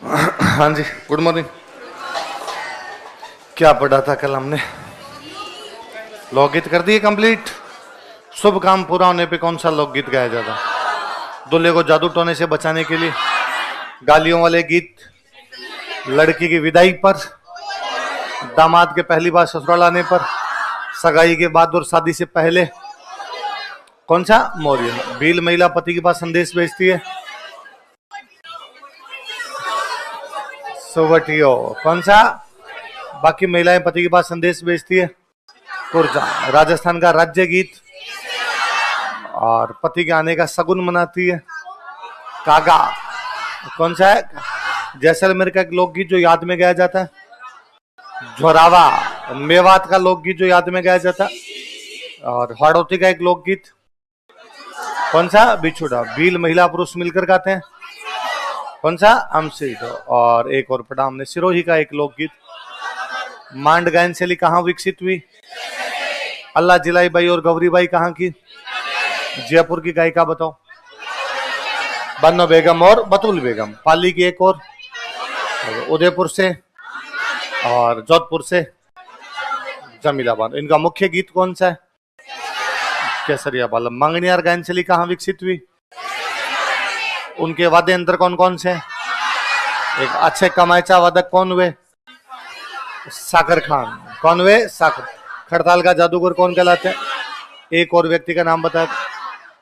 हाँ जी, good morning. क्या पढ़ा था कल हमने? लोकगीत कर दिए कंप्लीट। शुभ काम पूरा होने पे कौन सा लोकगीत गाया जाता? दूल्हे को जादू टोने से बचाने के लिए, गालियों वाले गीत, लड़की की विदाई पर, दामाद के पहली बार ससुराल आने पर, सगाई के बाद और शादी से पहले। कौन सा? मौर्य। भील महिला पति के पास संदेश भेजती है। सोवटियो। कौन सा? बाकी महिलाएं पति के पास संदेश भेजती है। कुर्जा। राजस्थान का राज्य गीत और पति के आने का शगुन मनाती है। कागा। कौन सा है? जैसलमेर का एक लोकगीत जो याद में गाया जाता है। झोरावा। मेवात का लोकगीत जो याद में गाया जाता है। और हाड़ौती का एक लोकगीत। कौन सा? बिछुड़ा। भील महिला पुरुष मिलकर गाते हैं। कौन सा? अमसीड। और एक और पढ़ा हमने सिरोही का एक लोकगीत। मांड गायन शैली कहाँ विकसित हुई? अल्लाह जिलाई बाई और गौरी बाई कहाँ की? जयपुर की गायिका बताओ। बन्नो बेगम और बतूल बेगम। पाली की एक और उदयपुर से और जोधपुर से जमीला बानो। इनका मुख्य गीत कौन सा है? केसरिया बालम। मंगनियार गायन शैली कहाँ विकसित हुई? उनके वाद्य यंत्र कौन कौन से? एक अच्छे कमायचा वादक कौन हुए? साकर खान। कौन हुए? साकर। खड़ताल का जादूगर कौन कहलाते हैं? एक और व्यक्ति का नाम बताए।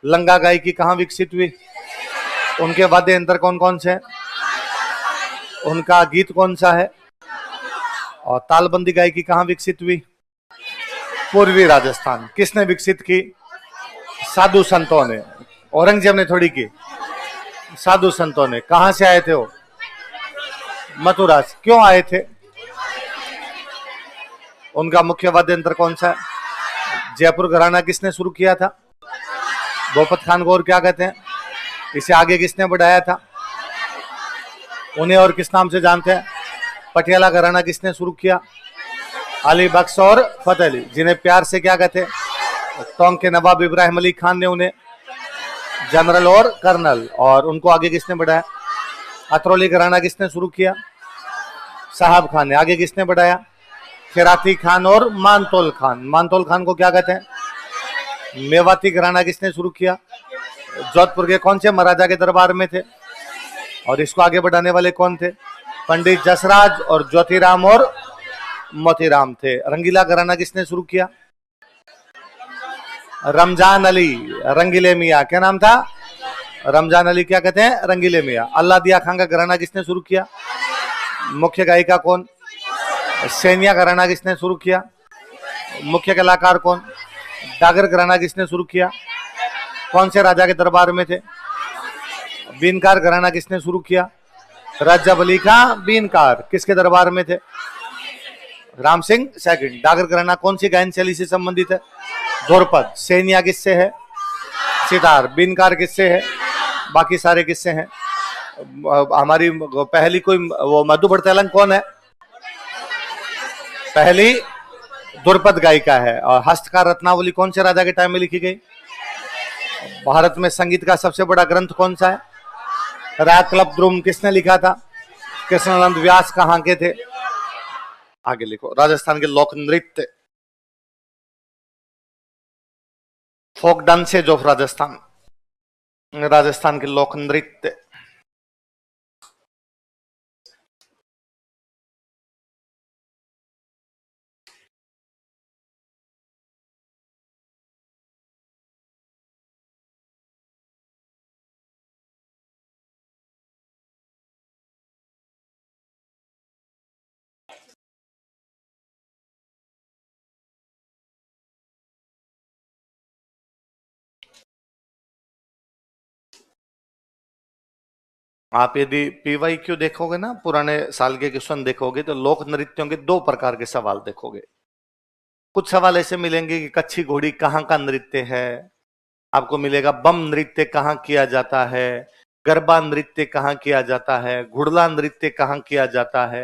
लंगा गायकी कहाँ विकसित हुई? उनके वाद्य यंत्र कौन कौन से? उनका गीत कौन सा है? और तालबंदी गायकी कहाँ विकसित हुई? पूर्वी राजस्थान। किसने विकसित की? साधु संतों ने। औरंगजेब ने थोड़ी की, साधु संतों ने। कहां से आए थे वो? मथुरा से। क्यों आए थे? उनका मुख्य वाद्य यंत्र कौन सा है? जयपुर घराना किसने शुरू किया था? भोपत खान को और क्या कहते हैं? इसे आगे किसने बढ़ाया था? उन्हें और किस नाम से जानते हैं? पटियाला घराना किसने शुरू किया? अली बख्श और फतेह अली, जिन्हें प्यार से क्या कहते हैं? टोंक के नवाब इब्राहिम अली खान ने उन्हें जनरल और कर्नल। और उनको आगे किसने बढ़ाया? अतरौली घराना किसने शुरू किया? साहब खान ने। आगे किसने बढ़ाया? खिराती खान और मानतोल खान। मानतोल खान को क्या कहते हैं? मेवाती घराना किसने शुरू किया? जोधपुर के कौन से महाराजा के दरबार में थे? और इसको आगे बढ़ाने वाले कौन थे? पंडित जसराज और ज्योतिराम और मोतीराम थे। रंगीला घराना किसने शुरू किया? रमजान अली। रंगीले मियाँ। क्या नाम था? रमजान अली क्या कहते हैं? रंगीले मियाँ। अल्लाह दिया खान का घराना किसने शुरू किया? मुख्य गायिका कौन? सैनिया घराना किसने शुरू किया? मुख्य कलाकार कौन? डागर घराना किसने शुरू किया? कौन से राजा के दरबार में थे? बीनकार घराना किसने शुरू किया? रजब अली खां बीनकार। किसके दरबार में थे? राम सिंह सेकंड। डागर घराना कौन सी गायन शैली से संबंधित है? धोरपद। सैनिया किससे है? सितार। बीनकार किससे है? बाकी सारे किससे हैं? हमारी पहली कोई वो मधु बड़तैलंग कौन है? पहली धुरपद गायिका है। और हस्तकार रत्नावली कौन से राजा के टाइम में लिखी गई? भारत में संगीत का सबसे बड़ा ग्रंथ कौन सा है? रायकल्पद्रुम किसने लिखा था? कृष्णानंद व्यास कहाँ के थे? आगे लिखो। राजस्थान के लोक नृत्य, फोक डांसेज ऑफ राजस्थान। राजस्थान के लोक नृत्य। आप यदि PYQ देखोगे ना, पुराने साल के क्वेश्चन देखोगे, तो लोक नृत्यों के दो प्रकार के सवाल देखोगे। कुछ सवाल ऐसे मिलेंगे कि कच्ची घोड़ी कहाँ का नृत्य है। आपको मिलेगा बम नृत्य कहाँ किया जाता है, गरबा नृत्य कहाँ किया जाता है, घुड़ला नृत्य कहाँ किया जाता है।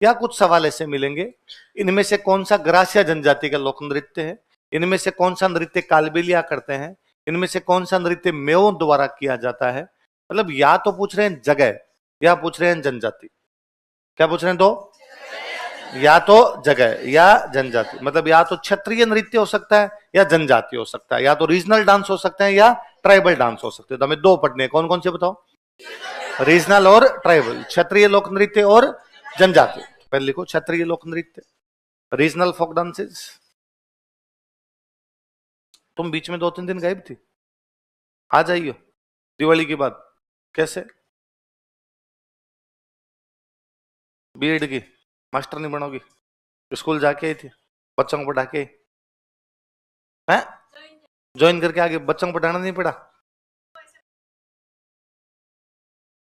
या कुछ सवाल ऐसे मिलेंगे, इनमें से कौन सा ग्रासिया जनजाति का लोक नृत्य है, इनमें से कौन सा नृत्य कालबेलिया करते हैं, इनमें से कौन सा नृत्य मेओं द्वारा किया जाता है। मतलब या तो पूछ रहे हैं जगह, या पूछ रहे हैं जनजाति? क्या पूछ रहे हैं? दो, या तो जगह या जनजाति, मतलब या तो क्षेत्रीय नृत्य हो सकता है या जनजाति हो सकता है, या तो रीजनल डांस हो सकते हैं या ट्राइबल डांस हो सकते हैं। तो हमें दो पढ़ने, कौन कौन से बताओ? रीजनल और ट्राइबल, क्षेत्रीय लोक नृत्य और जनजाति। पहले लिखो क्षेत्रीय लोक नृत्य, रीजनल फोक डांसेस। तुम बीच में 2-3 दिन गायब थी, आ जाइयो दिवाली के बाद। कैसे? बीएड की मास्टर नहीं बनोगी? स्कूल जाके आई थी, बच्चों को पढ़ा के हैं, ज्वाइन करके आगे बच्चों को पढ़ाना नहीं पड़ा?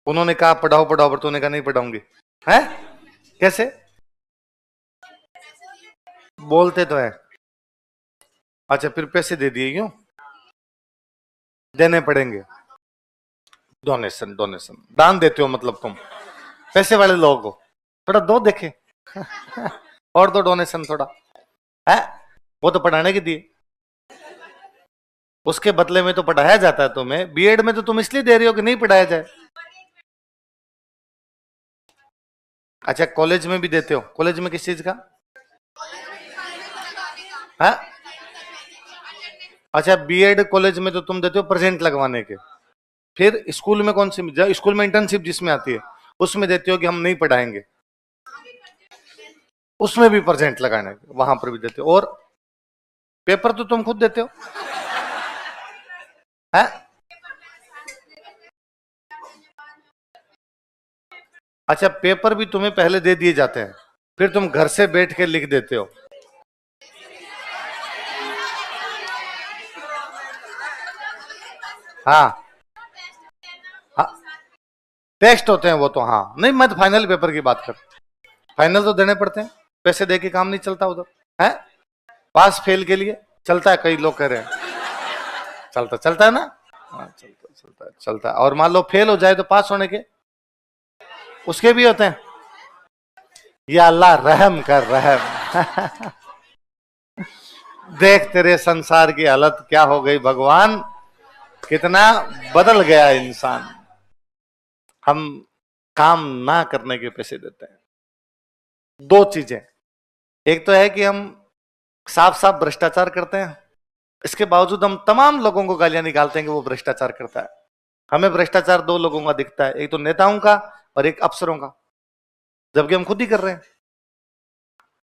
उन्होंने कहा पढ़ाओ पढ़ाओ, पर तूने कहा नहीं पढ़ाऊंगी, है? कैसे? बोलते तो है। अच्छा, फिर पैसे दे दिए, क्यों देने पड़ेंगे? डोनेशन, डोनेशन, दान देते हो मतलब तुम पैसे वाले लोगों को? थोड़ा दो देखे और दो डोनेशन थोड़ा, है? वो तो पढ़ाने के दिए, उसके बदले में तो पढ़ाया जाता है तुम्हें। बीएड में तो तुम इसलिए दे रही हो कि नहीं पढ़ाया जाए। अच्छा, कॉलेज में भी देते हो? कॉलेज में किस चीज का? है? अच्छा, बीएड कॉलेज में तो तुम देते हो प्रेजेंट लगवाने के। फिर स्कूल में कौन सी, स्कूल में इंटर्नशिप जिसमें आती है उसमें देते हो कि हम नहीं पढ़ाएंगे, उसमें भी प्रेजेंट लगाने के, वहां पर भी देते हो। और पेपर तो तुम खुद देते हो, है? अच्छा, पेपर भी तुम्हें पहले दे दिए जाते हैं, फिर तुम घर से बैठ के लिख देते हो। हाँ हाँ, टेस्ट होते हैं वो तो, हाँ। नहीं, मैं तो फाइनल पेपर की बात कर, फाइनल तो देने पड़ते हैं, पैसे दे के काम नहीं चलता उधर, है? पास फेल के लिए चलता है, कई लोग कह रहे हैं चलता, चलता है ना? हाँ, चलता चलता है, चलता है। और मान लो फेल हो जाए तो पास होने के उसके भी होते हैं। या अल्लाह रहम कर, रहम देख तेरे संसार की हालत क्या हो गई भगवान, कितना बदल गया इंसान। हम काम ना करने के पैसे देते हैं। दो चीजें, एक तो है कि हम साफ साफ भ्रष्टाचार करते हैं, इसके बावजूद हम तमाम लोगों को गालियां निकालते हैं कि वो भ्रष्टाचार करता है। हमें भ्रष्टाचार दो लोगों का दिखता है, एक तो नेताओं का और एक अफसरों का, जबकि हम खुद ही कर रहे हैं।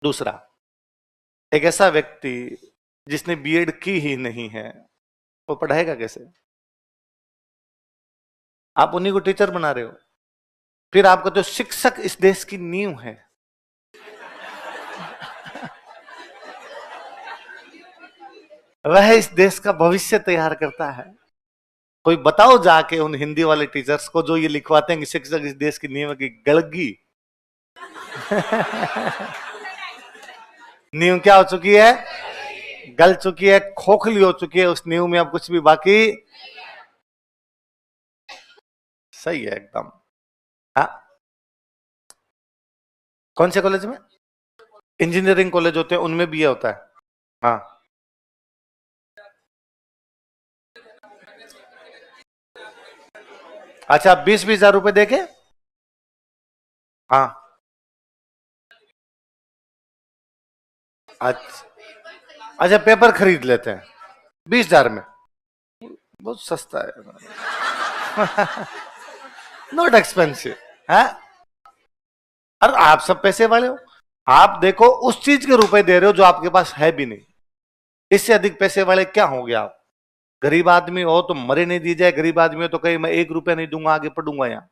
दूसरा, एक ऐसा व्यक्ति जिसने बीएड की ही नहीं है, वो पढ़ाएगा कैसे? आप उन्हीं को टीचर बना रहे हो। फिर आपका जो शिक्षक इस देश की नींव है, वह इस देश का भविष्य तैयार करता है। कोई बताओ जाके उन हिंदी वाले टीचर्स को जो ये लिखवाते हैं कि शिक्षक इस देश की नींव की, गलगी नींव क्या हो चुकी है? गल चुकी है, खोखली हो चुकी है, उस नींव में अब कुछ भी बाकी। सही है एकदम। हाँ, कौन से कॉलेज में? इंजीनियरिंग कॉलेज होते हैं, उनमें भी ये होता है। हाँ, अच्छा, 20-20 हजार रुपए देके, हाँ, अच्छा अच्छा, पेपर खरीद लेते हैं 20 हजार में, बहुत सस्ता है नॉट एक्सपेंसिव, है? अरे आप सब पैसे वाले हो, आप देखो उस चीज के रुपए दे रहे हो जो आपके पास है भी नहीं। इससे अधिक पैसे वाले क्या होंगे आप? गरीब आदमी हो तो मरे नहीं दी जाए, गरीब आदमी हो तो कहीं मैं 1 रुपया नहीं दूंगा, आगे पढ़ूंगा यहाँ,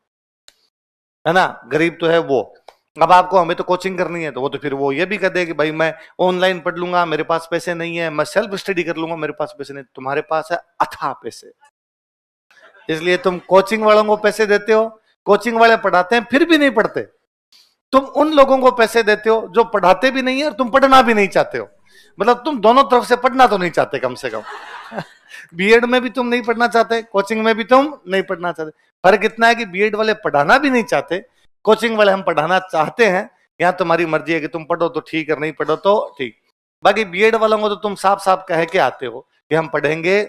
है ना? गरीब तो है वो। अब आपको हमें तो कोचिंग करनी है, तो वो तो फिर वो ये भी कर दे कि भाई मैं ऑनलाइन पढ़ लूंगा, मेरे पास पैसे नहीं है, मैं सेल्फ स्टडी कर लूंगा, मेरे पास पैसे नहीं। तुम्हारे पास है अथाह पैसे, इसलिए तुम कोचिंग वालों को पैसे देते हो। कोचिंग वाले पढ़ाते हैं फिर भी नहीं पढ़ते। तुम उन लोगों को पैसे देते हो जो पढ़ाते भी नहीं है और तुम पढ़ना भी नहीं चाहते हो। मतलब तुम दोनों तरफ से पढ़ना तो नहीं चाहते कम से कम बीएड में भी तुम नहीं पढ़ना चाहते, कोचिंग में भी तुम नहीं पढ़ना चाहते। फर्क इतना है कि बीएड वाले पढ़ाना भी नहीं चाहते, कोचिंग वाले हम पढ़ाना चाहते हैं। यहाँ तुम्हारी मर्जी है कि तुम पढ़ो तो ठीक है, नहीं पढ़ो तो ठीक। बाकी बीएड वालों को तो तुम साफ साफ कह के आते हो कि हम पढ़ेंगे,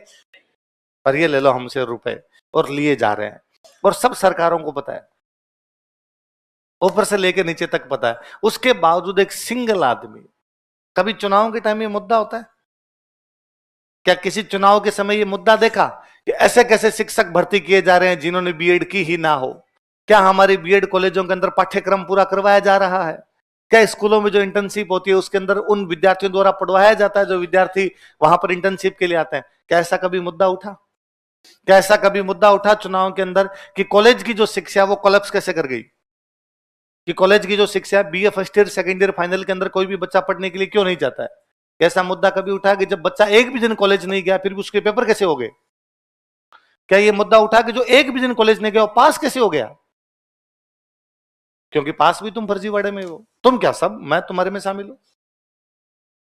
पर ये ले लो हमसे रुपए, और लिए जा रहे हैं। और सब सरकारों को पता है ऊपर से लेके नीचे तक पता है। उसके बावजूद एक सिंगल आदमी, कभी चुनाव के टाइम ये मुद्दा होता है क्या? किसी चुनाव के समय ये मुद्दा देखा कि ऐसे कैसे शिक्षक भर्ती किए जा रहे हैं जिन्होंने बीएड की ही ना हो? क्या हमारे बीएड कॉलेजों के अंदर पाठ्यक्रम पूरा करवाया जा रहा है? क्या स्कूलों में जो इंटर्नशिप होती है उसके अंदर उन विद्यार्थियों द्वारा पढ़वाया जाता है जो विद्यार्थी वहां पर इंटर्नशिप के लिए आते हैं? क्या ऐसा कभी मुद्दा उठा? क्या ऐसा कभी मुद्दा उठा चुनाव के अंदर कि कॉलेज की जो शिक्षा है वो कोलैप्स कैसे कर गई? कि कॉलेज की जो शिक्षा है, BA first year second year final के अंदर कोई भी बच्चा पढ़ने के लिए क्यों नहीं जाता है? ऐसा मुद्दा कभी उठा कि जब बच्चा एक भी दिन कॉलेज नहीं गया फिर भी उसके पेपर कैसे हो गए? क्या ये मुद्दा उठा कि जो एक भी दिन कॉलेज नहीं गया वो पास कैसे हो गया? क्योंकि पास भी तुम फर्जीवाड़े में हो। तुम क्या, सब मैं तुम्हारे में शामिल हूं?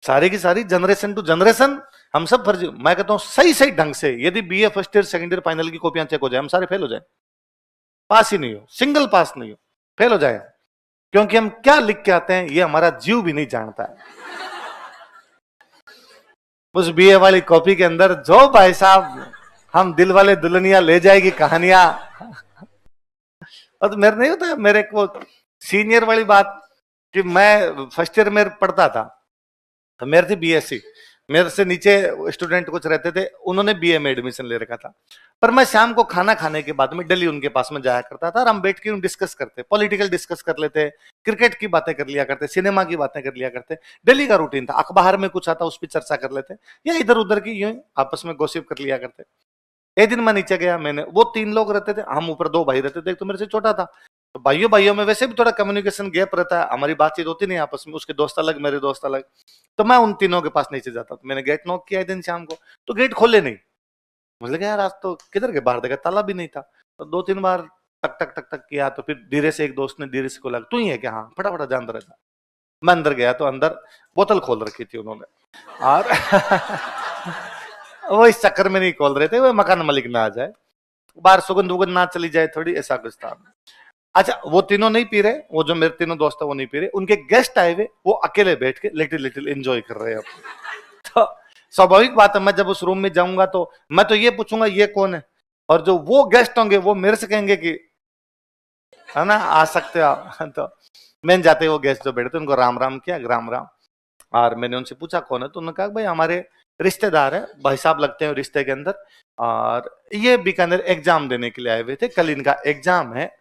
सारी की सारी जनरेशन टू जनरेशन हम सब फर्जी। मैं कहता हूं सही सही ढंग से यदि BA first year second year final की कॉपियां चेक हो जाए, हम सारे फेल हो जाए, पास ही नहीं हो, सिंगल पास नहीं हो, फेल हो जाए। क्योंकि हम क्या लिख के आते हैं ये हमारा जीव भी नहीं जानता है। उस बीए वाली कॉपी के अंदर जो भाई साहब हम दिल वाले दुल्हनिया ले जाएगी कहानियां। और तो मेरे नहीं होता, मेरे को सीनियर वाली बात कि मैं फर्स्ट ईयर में पढ़ता था तो मेरे थी बीएससी, मेरे से नीचे स्टूडेंट कुछ रहते थे, उन्होंने बीए में एडमिशन ले रखा था। पर मैं शाम को खाना खाने के बाद में डेली उनके पास में जाया करता था और हम बैठ के डिस्कस करते, पॉलिटिकल डिस्कस कर लेते, क्रिकेट की बातें कर लिया करते, सिनेमा की बातें कर लिया करते। डेली का रूटीन था। अखबार में कुछ आता उस पर चर्चा कर लेते या इधर उधर की यूं आपस में गॉसिप कर लिया करते। एक दिन मैं नीचे गया, मैंने, वो 3 लोग रहते थे, हम ऊपर 2 भाई रहते थे, एक तो मेरे से छोटा था। तो भाइयों भाइयों में वैसे भी थोड़ा कम्युनिकेशन गैप रहता है, हमारी बातचीत होती नहीं आपस में, उसके दोस्त अलग मेरे दोस्त अलग। तो मैं उन तीनों के पास नीचे जाता, तो मैंने गेट नॉक किया एक दिन शाम को, तो गेट खोले नहीं। मुझे लगा यार आज तो किधर के, बाहर देखा ताला भी नहीं था। तो 2-3 बार टक टक टक टक किया, तो फिर धीरे से एक दोस्त ने धीरे से खोला, तू ही है क्या? हाँ, फटाफट जा अंदर। मैं अंदर गया तो अंदर बोतल खोल रखी थी उन्होंने, और वो इस चक्कर में नहीं खोल रहे थे वो मकान मालिक ना आ जाए, बाहर सुगंध उगंध ना चली जाए थोड़ी, ऐसा कुछ था। अच्छा, वो तीनों नहीं पी रहे, वो जो मेरे तीनों दोस्त है वो नहीं पी रहे, उनके गेस्ट आए हुए वो अकेले बैठ के लिटिल लिटिल एंजॉय कर रहे हैं। तो स्वाभाविक बात है, मैं जब उस रूम में जाऊंगा तो मैं तो ये पूछूंगा ये कौन है, और जो वो गेस्ट होंगे वो मेरे से कहेंगे कि है ना आ सकते हो आप। तो मैंने जाते वो गेस्ट जो बैठे थे उनको राम राम किया, राम राम। और मैंने उनसे पूछा कौन है, तो उन्होंने कहा भाई हमारे रिश्तेदार है, भाई साहब लगते हैं रिश्ते के अंदर, और ये बीकानेर एग्जाम देने के लिए आए हुए थे, कल इनका एग्जाम है।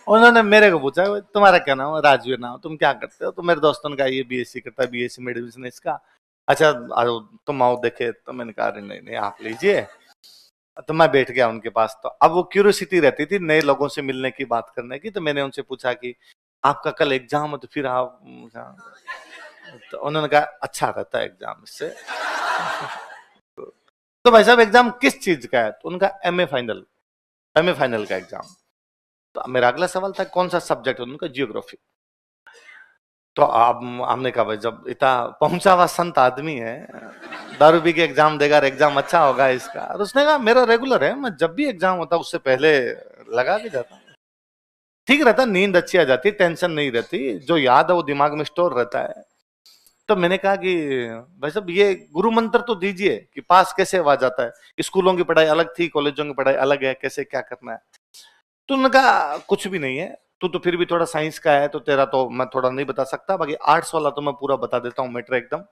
उन्होंने मेरे को पूछा तुम्हारा क्या नाम है? राजू नाम, तुम क्या करते हो? तो मेरे दोस्तों ने कहा ये बीएससी करता है, बीएससी में एडमिशन है इसका। अच्छा आओ तुम आओ देखे, तो मैंने कहा अरे नहीं नहीं आप लीजिए। तो मैं बैठ गया उनके पास, तो अब वो क्यूरियोसिटी रहती थी नए लोगों से मिलने की, बात करने की, तो मैंने उनसे पूछा कि आपका कल एग्जाम है तो फिर आप, तो उन्होंने कहा अच्छा रहता है एग्जाम इससे। तो भाई साहब एग्जाम किस चीज का है? तो उनका एमए फाइनल, एमए फाइनल का एग्जाम। तो मेरा अगला सवाल था कौन सा सब्जेक्ट है? उनका जियोग्राफी। तो अब हमने कहा भाई जब इतना पहुंचा हुआ संत आदमी है, दारू पी के एग्जाम देगा, एग्जाम अच्छा होगा इसका। और उसने कहा मेरा रेगुलर है, मैं जब भी एग्जाम होता उससे पहले लगा के जाता, ठीक रहता, नींद अच्छी आ जाती, टेंशन नहीं रहती, जो याद है वो दिमाग में स्टोर रहता है। तो मैंने कहा कि भाई साहब ये गुरु मंत्र तो दीजिए कि पास कैसे हुआ जाता है, स्कूलों की पढ़ाई अलग थी, कॉलेजों की पढ़ाई अलग है, कैसे क्या करना है? तो उन्होंने कहा कुछ भी नहीं है, तू तो फिर भी थोड़ा साइंस का है, तो तेरा तो मैं थोड़ा नहीं बता सकता, बाकी आर्ट्स वाला तो मैं पूरा बता देता हूँ मैटर एकदम।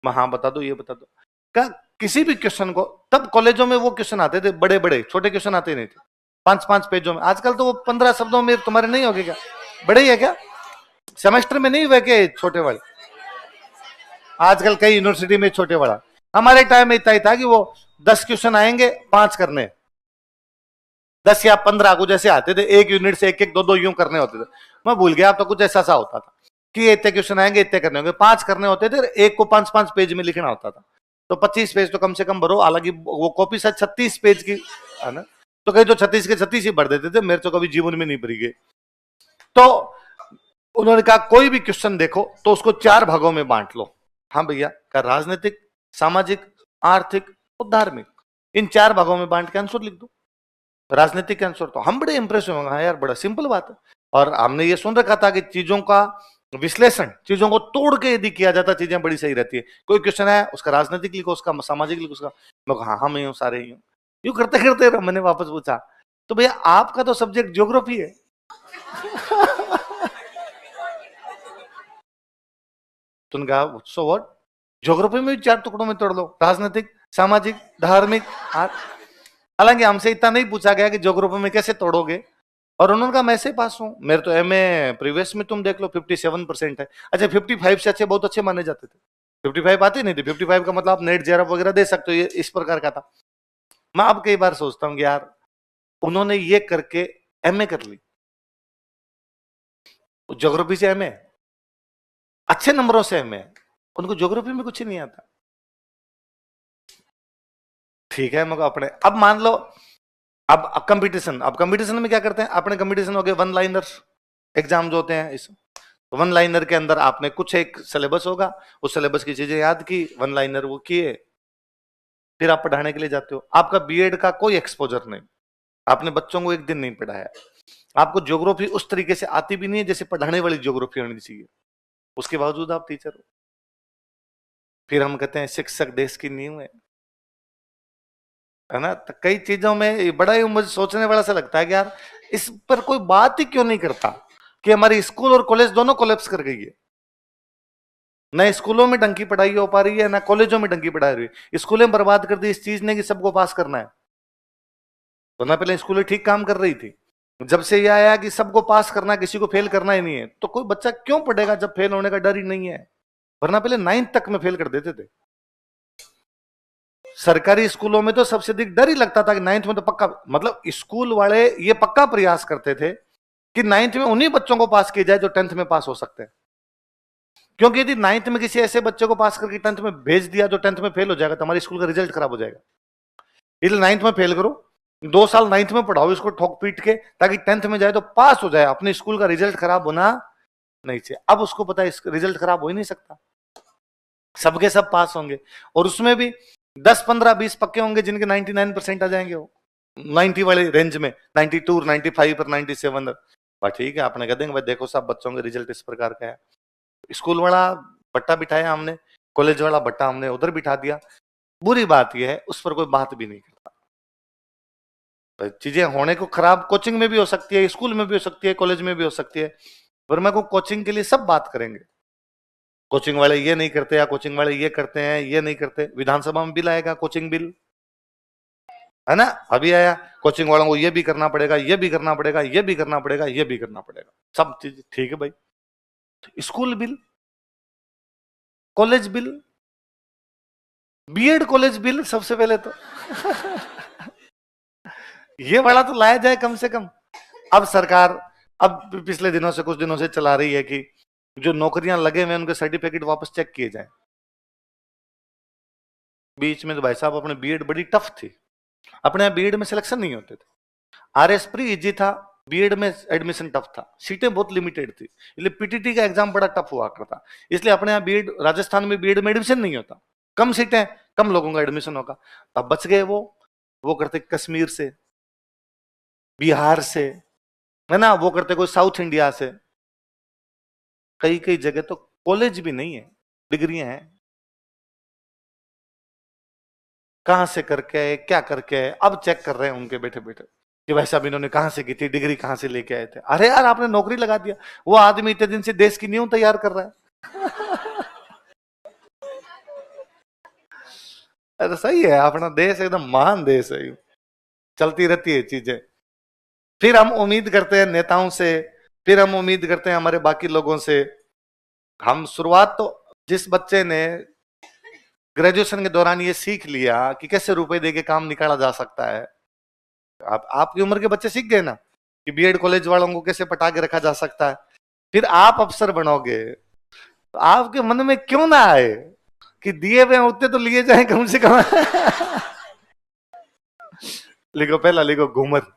मैं हाँ बता दो, ये बता दो। क्या किसी भी क्वेश्चन को, तब कॉलेजों में वो क्वेश्चन आते थे बड़े बड़े, छोटे क्वेश्चन आते नहीं थे, 5-5 पेजों में। आजकल तो वो 15 शब्दों में तुम्हारे नहीं होगे क्या? बड़े ही है क्या? सेमेस्टर में नहीं हुए क्या छोटे वाले? आजकल कई यूनिवर्सिटी में छोटे बड़ा। हमारे टाइम में इतना ही था कि वो 10 क्वेश्चन आएंगे, 5 करने, 10 या 15 कुछ ऐसे आते थे, एक यूनिट से एक एक 2-2 यूं करने होते थे। मैं भूल गया, अब तो कुछ ऐसा सा होता था कि इतने क्वेश्चन आएंगे, इतने करने होंगे, 5 करने होते थे, एक को 5-5 पेज में लिखना होता था। तो 25 पेज तो कम से कम भरो, हालांकि वो कॉपी शायद 36 पेज की है ना, तो कहीं तो 36 के 36 ही भर देते थे, मेरे तो कभी जीवन में नहीं भरी गई। तो उन्होंने कहा कोई भी क्वेश्चन देखो तो उसको 4 भागों में बांट लो। हाँ भैया, का राजनीतिक, सामाजिक, आर्थिक और धार्मिक, इन 4 भागों में बांट के आंसर लिख दो। राजनीतिक के आंसर, तो हम बड़े इंप्रेस होंगे, हाँ यार बड़ा सिंपल बात है। और हमने ये सुन रखा था कि चीजों का विश्लेषण, चीजों को तोड़ के यदि किया जाता चीजें बड़ी सही रहती है। कोई क्वेश्चन है उसका राजनीतिक लिखो, उसका सामाजिक लिखो, उसका, मैं हाँ हाँ मैं हूँ, सारे ही हूँ। यूं करते करते मैंने वापस पूछा तो भैया आपका तो सब्जेक्ट ज्योग्राफी है। तुमने कहा सो व्हाट, ज्योग्राफी में भी 4 टुकड़ों में तोड़ लो, राजनीतिक, सामाजिक, धार्मिक। हालांकि हमसे इतना नहीं पूछा गया कि ज्योग्राफी में कैसे तोड़ोगे, और उन्होंने कहा मैं ऐसे पास हूं, मेरे तो एमए प्रीवियस में तुम देख लो 57% है। अच्छा 55 से अच्छे बहुत अच्छे माने जाते थे, 55 आते नहीं थे, 55 का मतलब आप नेट जेआरएफ वगैरह दे सकते हो, ये इस प्रकार का था। मैं अब कई बार सोचता हूँ कि यार उन्होंने ये करके एमए कर ली, ज्योग्राफी से एमए, अच्छे नंबरों से एमए, उनको ज्योग्राफी में कुछ नहीं आता। ठीक है, मगर अपने अब मान लो, अब कंपटीशन, अब कंपटीशन में क्या करते हैं अपने, कंपटीशन हो गए वन लाइनर एग्जाम जो होते हैं, इस वन लाइनर के अंदर आपने कुछ एक सिलेबस होगा, उस सिलेबस की चीजें याद की, वन लाइनर वो किए, फिर आप पढ़ाने के लिए जाते हो। आपका बीएड का कोई एक्सपोजर नहीं, आपने बच्चों को एक दिन नहीं पढ़ाया, आपको ज्योग्राफी उस तरीके से आती भी नहीं है जैसे पढ़ाने वाली ज्योग्राफी होनी चाहिए, उसके बावजूद आप टीचर हो। फिर हम कहते हैं शिक्षक देश की नींव है ना। तो कई चीजों में बड़ा ही मुझे सोचने वाला सा लगता है कि यार इस पर कोई बात ही क्यों नहीं करता, कि हमारी स्कूल और कॉलेज दोनों कोलैप्स कर गई है। न स्कूलों में ढंग की पढ़ाई हो पा रही है, ना कॉलेजों में ढंग की पढ़ाई हो रही है। स्कूलें बर्बाद कर दी इस चीज ने कि सबको पास करना है, तो ना पहले स्कूलें ठीक काम कर रही थी। जब से यह आया कि सबको पास करना, किसी को फेल करना ही नहीं है, तो कोई बच्चा क्यों पढ़ेगा जब फेल होने का डर ही नहीं है। वरना पहले 9th तक में फेल कर देते थे। सरकारी स्कूलों में तो सबसे अधिक डर ही लगता था कि 9th में तो पक्का, मतलब स्कूल वाले ये पक्का प्रयास करते थे कि 9th में उन्हीं बच्चों को पास किया जाए जो 10th में पास हो सकते हैं। क्योंकि यदि 9th में किसी ऐसे बच्चे को पास करके 10th में भेज दिया जो 10th में फेल हो जाएगा, तो हमारे स्कूल का रिजल्ट खराब हो जाएगा। इसलिए 9th में फेल करो, 2 साल 9th में पढ़ाओ इसको ठोक पीट के, ताकि 10th में जाए तो पास हो जाए। अपने स्कूल का रिजल्ट खराब होना नहीं चाहिए। अब उसको पता है रिजल्ट खराब हो ही नहीं सकता, सबके सब पास होंगे, और उसमें भी 10 15 20 पक्के होंगे जिनके 99% आ जाएंगे, वो 90 वाले रेंज में, 92 95 और 97। ठीक है, आपने कह देंगे भाई देखो सब बच्चों के रिजल्ट इस प्रकार का है। स्कूल वाला बट्टा बिठाया हमने, कॉलेज वाला बट्टा हमने उधर बिठा दिया। बुरी बात यह है उस पर कोई बात भी नहीं करता। तो चीजें होने को खराब कोचिंग में भी हो सकती है, स्कूल में भी हो सकती है, कॉलेज में भी हो सकती है। वर्मा को कोचिंग के लिए सब बात करेंगे, कोचिंग वाले ये नहीं करते, या कोचिंग वाले ये करते हैं, ये नहीं करते। विधानसभा में बिल आएगा कोचिंग बिल, है ना, अभी आया, कोचिंग वालों को ये भी करना पड़ेगा, ये भी करना पड़ेगा, ये भी करना पड़ेगा, ये भी करना पड़ेगा, सब चीज ठीक है भाई। School bill, college bill, B Ed college bill सबसे पहले तो ये वाला तो लाया जाए कम से कम। अब सरकार, अब पिछले दिनों से, कुछ दिनों से चला रही है कि जो नौकरियां लगे हुए उनके सर्टिफिकेट वापस चेक किए जाए। बीच में तो भाई साहब अपने बीएड बड़ी टफ थी, अपने यहाँ बीएड में सिलेक्शन नहीं होते थे। आरएस प्री इजी था, बीएड में एडमिशन टफ था, सीटें बहुत लिमिटेड थी, इसलिए पीटीटी का एग्जाम बड़ा टफ हुआ करता। इसलिए अपने यहाँ बीएड, राजस्थान में बीएड में एडमिशन नहीं होता, कम सीटें, कम लोगों का एडमिशन होगा। तब बच गए वो करते कश्मीर से, बिहार से, है ना, वो करते कोई साउथ इंडिया से। कई कई जगह तो कॉलेज भी नहीं है, डिग्रियां हैं, कहां से करके आए, क्या करके आए, अब चेक कर रहे हैं उनके बैठे बैठे कि भाई साहब इन्होंने कहां से की थी, डिग्री कहां से लेके आए थे। अरे यार आपने नौकरी लगा दिया, वो आदमी इतने दिन से देश की नींव तैयार कर रहा है। अरे सही है, अपना देश एकदम महान देश है, चलती रहती है चीजें। फिर हम उम्मीद करते हैं नेताओं से, फिर हम उम्मीद करते हैं हमारे बाकी लोगों से। हम शुरुआत तो, जिस बच्चे ने ग्रेजुएशन के दौरान ये सीख लिया कि कैसे रुपए दे के काम निकाला जा सकता है, आपकी उम्र के बच्चे सीख गए ना कि बीएड कॉलेज वालों को कैसे पटा के रखा जा सकता है, फिर आप अफसर बनोगे, तो आपके मन में क्यों ना आए कि दिए हुए उतने तो लिए जाए कम से कम। लिखो, पहला लिखो घूमर।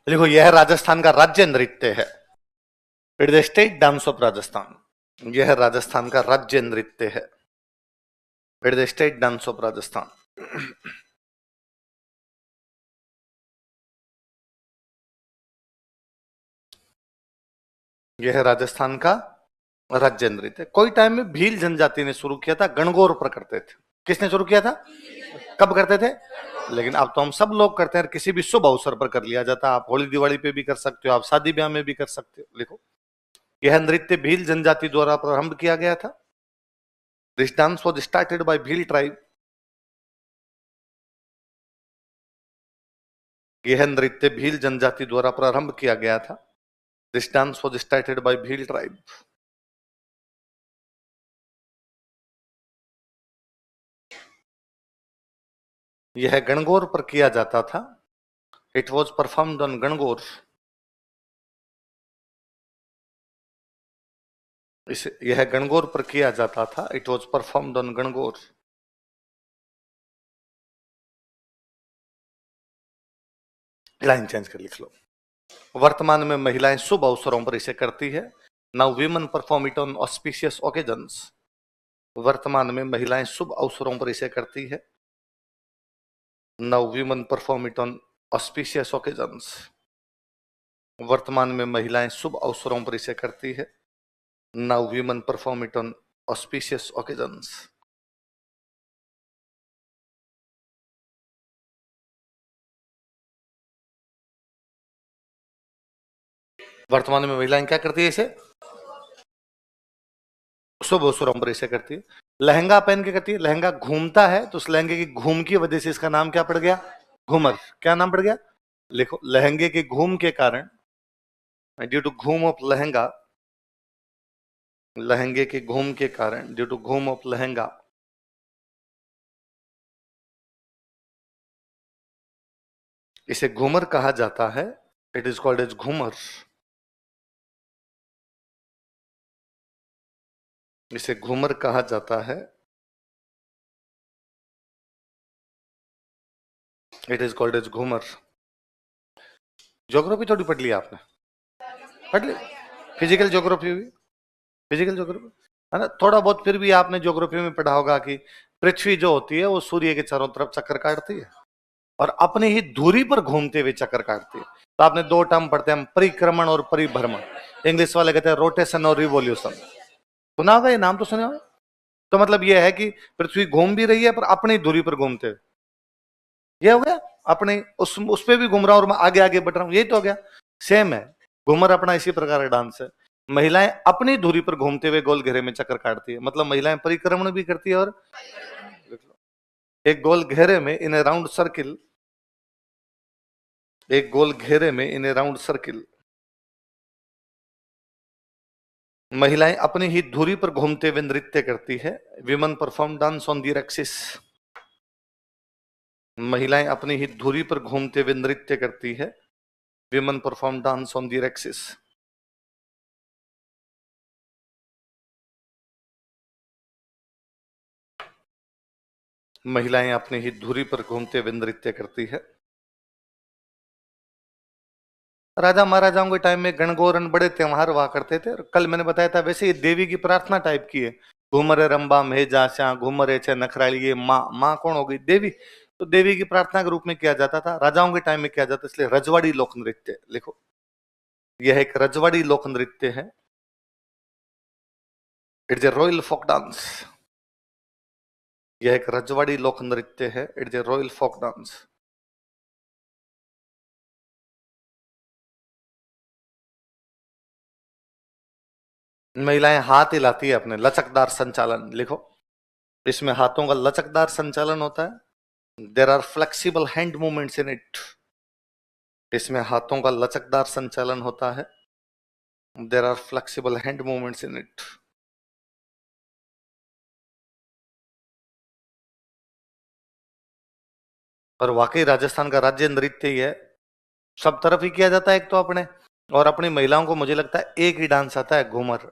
देखो यह राजस्थान का राज्य नृत्य है। It is state dance of Rajasthan. यह राजस्थान का राज्य नृत्य है। It is state dance of Rajasthan. यह राजस्थान का राज्य नृत्य। कोई टाइम में भील जनजाति ने शुरू किया था, गणगौर पर करते थे। किसने शुरू किया था? कब करते थे? लेकिन अब तो हम सब लोग करते हैं, किसी भी शुभ अवसर पर कर लिया जाता है। आप होली दिवाली पे भी कर सकते हो, आप शादी ब्याह में भी कर सकते हो। लिखो, यह नृत्य भील जनजाति द्वारा प्रारंभ किया गया था। This dance was started by Bhil tribe. यह नृत्य भील जनजाति द्वारा प्रारंभ किया गया था। This dance was started by Bhil tribe. यह गणगौर पर किया जाता था। It was performed on Gangaur. यह गणगौर पर किया जाता था। It was performed on Gangaur. Line change कर लिख लो। वर्तमान में महिलाएं शुभ अवसरों पर इसे करती है। Now women perform it on auspicious occasions. वर्तमान में महिलाएं शुभ अवसरों पर इसे करती है। Now women perform it on auspicious occasions. वर्तमान में महिलाएं शुभ अवसरों पर इसे करती है। Now women perform it on auspicious occasions. वर्तमान में महिलाएं क्या करती है? इसे शुभ अवसरों पर इसे करती है। लहंगा पहन के करती है। लहंगा घूमता है तो उस लहंगे की घूम की वजह से इसका नाम क्या पड़ गया? घूमर। क्या नाम पड़ गया? लिखो, लहंगे के घूम के कारण, due to ghoom of lehenga, लहंगे के घूम के कारण, due to ghoom of lehenga, इसे घूमर कहा जाता है। It is called as Ghoomar. इसे घूमर कहा जाता है। It is called as Ghoomar. Geography थोड़ी पढ़ लिया आपने? पढ़ ली? फिजिकल ज्योग्राफी हुई। फिजिकल ज्योग्राफी है ना। थोड़ा बहुत फिर भी आपने ज्योग्राफी में पढ़ा होगा कि पृथ्वी जो होती है वो सूर्य के चारों तरफ चक्कर काटती है और अपनी ही दूरी पर घूमते हुए चक्कर काटती है। तो आपने दो टर्म पढ़ते हैं, परिक्रमण और परिभ्रमण। इंग्लिश वाले कहते हैं रोटेशन और रिवोल्यूशन। सुना होगा, ये नाम तो सुना होगा। तो मतलब ये है कि पृथ्वी घूम भी रही है पर अपनी दूरी पर घूमते हुए। ये हो गया। अपने उस पे भी घूम रहा हूं और मैं आगे आगे बढ़ रहा हूं, यही तो हो गया। सेम है। घूमर अपना इसी प्रकार का डांस है। महिलाएं अपनी दूरी पर घूमते हुए गोल घेरे में चक्कर काटती है। मतलब महिलाएं परिक्रमण भी करती है और एक गोल घेरे में, इन ए राउंड सर्किल, एक गोल घेरे में, इन ए राउंड सर्किल, महिलाएं अपनी ही धुरी पर घूमते हुए नृत्य करती है। Women perform dance on the axis. महिलाएं अपनी ही धुरी पर घूमते हुए नृत्य करती है। Women perform dance on the axis. महिलाएं अपनी ही धुरी पर घूमते हुए नृत्य करती है। राजा महाराजाओं के टाइम में गणगौर बड़े त्योहार हुआ करते थे। और कल मैंने बताया था, वैसे ये देवी की प्रार्थना टाइप की है। घूमरे रंबा मेजा श्या घूमरे छे नखराली। ये माँ, माँ कौन हो गई? देवी। तो देवी की प्रार्थना के रूप में किया जाता था, राजाओं के टाइम में किया जाता, इसलिए रजवाड़ी लोक नृत्य। लिखो, यह एक रजवाड़ी लोक नृत्य है। It's a royal folk dance. यह एक रजवाड़ी लोक नृत्य है। It's a royal folk dance. महिलाएं हाथ हिलाती है अपने, लचकदार संचालन। लिखो, इसमें हाथों का लचकदार संचालन होता है। There are flexible hand movements in it. इसमें हाथों का लचकदार संचालन होता है। There are flexible hand movements in it. और वाकई राजस्थान का राज्य नृत्य ही है। सब तरफ ही किया जाता है एक तो अपने, और अपनी महिलाओं को मुझे लगता है एक ही डांस आता है, घूमर।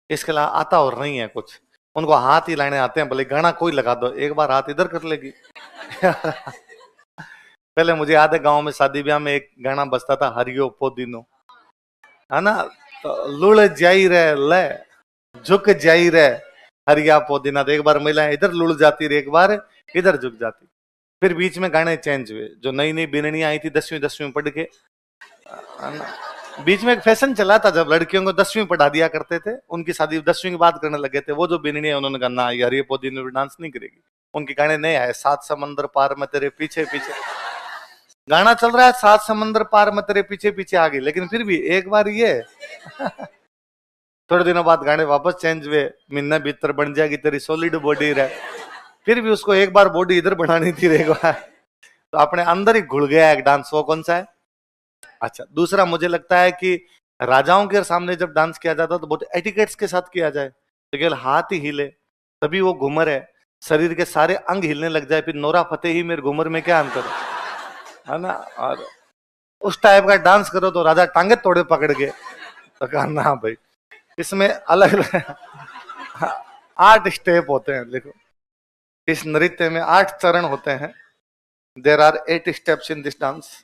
इसके अलावा आता और नहीं है कुछ। उनको हाथ ही लाने आते हैं, भले गाना कोई लगा दो, एक बार हाथ इधर कर लेगी पहले मुझे याद है गांव में शादी ब्याह में एक गाना बजता था, हरियो पोदिनो, है ना। तो लुड़ जाई रे ले, झुक जाई रे हरिया पोदिना। तो एक बार महिलाएं इधर लुड़ जाती रही, एक बार इधर झुक जाती। फिर बीच में गाने चेंज हुए। जो नई नई बिननियां आई थी 10वीं पढ़ के, है ना, बीच में एक फैशन चला था जब लड़कियों को 10वीं पढ़ा दिया करते थे, उनकी शादी 10वीं की बात करने लगे थे। वो जो बिननी है उन्होंने गाना, ये हरिये पोदिने में डांस नहीं करेगी। उनके गाने नए आए, सात समंदर पार में तेरे पीछे पीछे, गाना चल रहा है सात समंदर पार में तेरे पीछे पीछे आ गई। लेकिन फिर भी एक बार ये थोड़े दिनों बाद गाने वापस चेंज हुए, महीना भीतर बन जाएगी तेरी सॉलिड बॉडी रहे। फिर भी उसको एक बार बॉडी इधर बढ़ानी थी, एक बार तो अपने अंदर ही घुल गया एक डांस। वो कौन सा है? अच्छा, दूसरा मुझे लगता है कि राजाओं के सामने जब डांस किया जाता तो बहुत एटिकेट्स के साथ किया जाए। तो केवल हाथ ही हिले तभी वो घूमर है, शरीर के सारे अंग हिलने लग जाए, फिर नोरा फतेही मेरे घूमर में क्या अंतर है ना। और उस टाइप का डांस करो तो राजा टांगे तोड़े पकड़ के। तो कहा ना भाई, इसमें अलग अलग 8 स्टेप होते हैं। देखो, इस नृत्य में 8 चरण होते हैं। There are 8 steps in this dance.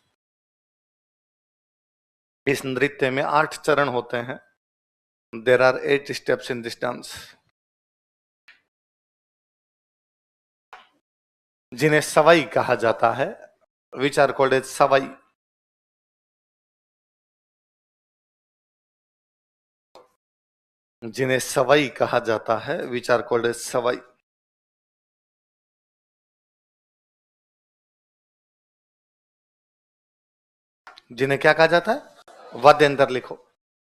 इस नृत्य में 8 चरण होते हैं। There are 8 steps in this dance. जिन्हें सवाई कहा जाता है, which are called as Sawai. जिन्हें सवाई कहा जाता है, which are called as Sawai. जिन्हें क्या कहा जाता है? वाद्य यंत्र। लिखो,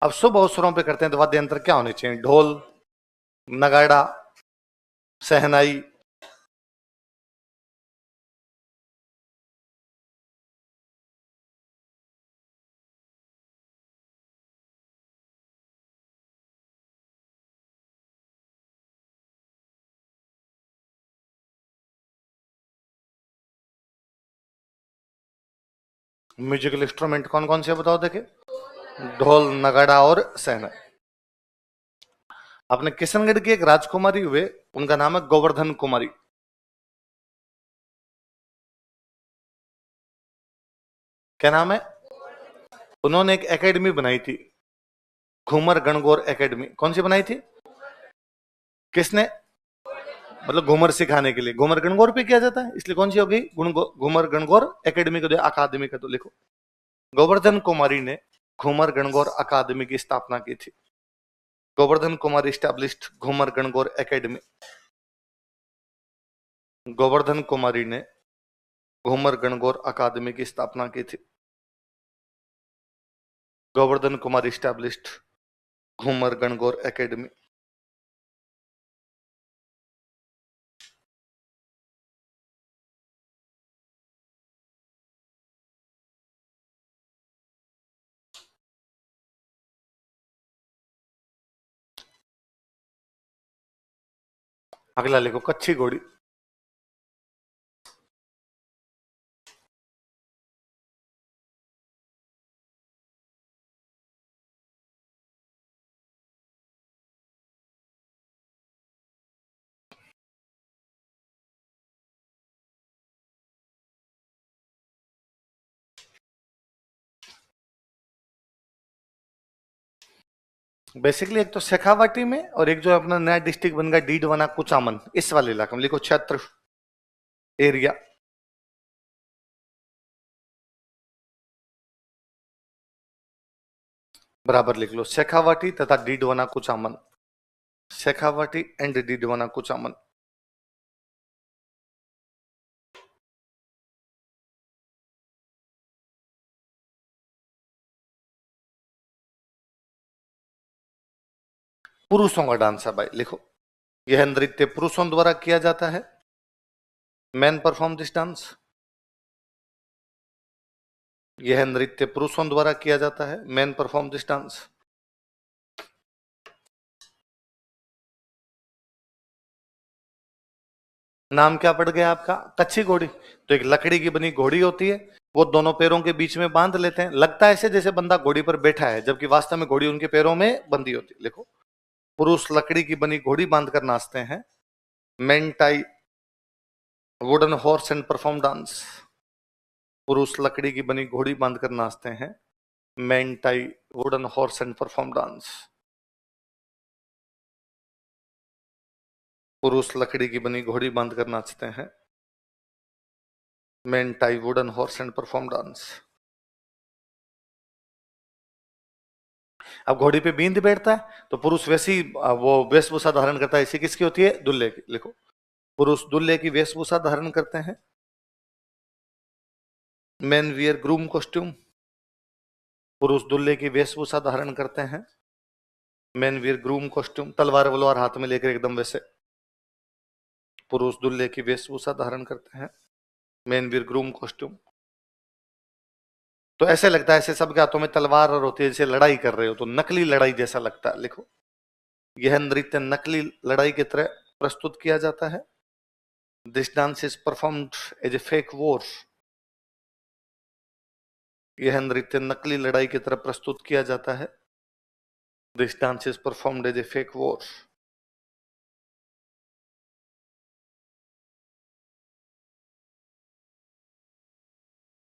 अब शुभ अवसरों पे करते हैं तो वाद्य यंत्र क्या होने चाहिए? ढोल, नगाड़ा, सहनाई, म्यूजिकल इंस्ट्रूमेंट कौन कौन से बताओ देखे? ढोल, नगाड़ा और सहनाई। अपने किशनगढ़ की एक राजकुमारी हुए, उनका नाम है गोवर्धन कुमारी। क्या नाम है? उन्होंने एक एकेडमी बनाई थी, घूमर गणगौर एकेडमी। कौन सी बनाई थी? किसने? मतलब घूमर सिखाने के लिए। घूमर गणगौर पे किया जाता है, इसलिए कौन सी हो गई? घूमर गणगौर एकेडमी को अकादमी का। तो लिखो, गोवर्धन कुमारी ने घूमर गणगौर अकादमी की स्थापना की थी। गोवर्धन कुमारी स्टैब्लिश्ड घूमर गणगौर एकेडमी। गोवर्धन कुमारी ने घूमर गणगौर अकादमी की स्थापना की थी। गोवर्धन कुमारी स्टैब्लिश्ड घूमर गणगौर एकेडमी। अगला लिखो, कच्ची घोड़ी। बेसिकली एक तो शेखावाटी में, और एक जो अपना नया डिस्ट्रिक्ट बन गया डीडवाना कुचामन, इस वाले इलाके में। लिखो क्षेत्र, एरिया। बराबर लिख लो, शेखावाटी तथा डीडवाना कुचामन। शेखावाटी एंड डीडवाना कुचामन। पुरुषों का डांस है भाई। लिखो, यह नृत्य पुरुषों द्वारा किया जाता है। Man perform this dance. यह नृत्य पुरुषों द्वारा किया जाता है। Man perform this dance. नाम क्या पड़ गया आपका? कच्ची घोड़ी। तो एक लकड़ी की बनी घोड़ी होती है, वो दोनों पैरों के बीच में बांध लेते हैं। लगता है ऐसे जैसे बंदा घोड़ी पर बैठा है, जबकि वास्तव में घोड़ी उनके पैरों में बंधी होती है। लिखो, पुरुष लकड़ी की बनी घोड़ी बांधकर नाचते हैं। Main tie wooden horse and perform dance. पुरुष लकड़ी की बनी घोड़ी बांधकर नाचते हैं। Men tie wooden horse and perform dance. पुरुष लकड़ी की बनी घोड़ी बांधकर नाचते हैं। Men tie wooden horse and perform dance. अब घोड़ी पे बींद बैठता है तो पुरुष वैसी वो वेशभूषा धारण करता है। इसी किसकी होती है? दुल्हे की। लिखो, पुरुष दुल्हे की वेशभूषा धारण करते हैं। Men wear groom costume. पुरुष दुल्हे की वेशभूषा धारण करते हैं। Men wear groom costume. तलवार वलवार हाथ में लेकर एकदम वैसे पुरुष दुल्हे की वेशभूषा धारण करते हैं। Men wear groom costume. तो ऐसे लगता है ऐसे सबके हाथों में तलवार और होती है, जैसे लड़ाई कर रहे हो, तो नकली लड़ाई जैसा लगता है। लिखो, यह नृत्य नकली लड़ाई की तरह प्रस्तुत किया जाता है। This dance is performed as a fake war. यह नृत्य नकली लड़ाई की तरह प्रस्तुत किया जाता है। This dance is performed as a fake war.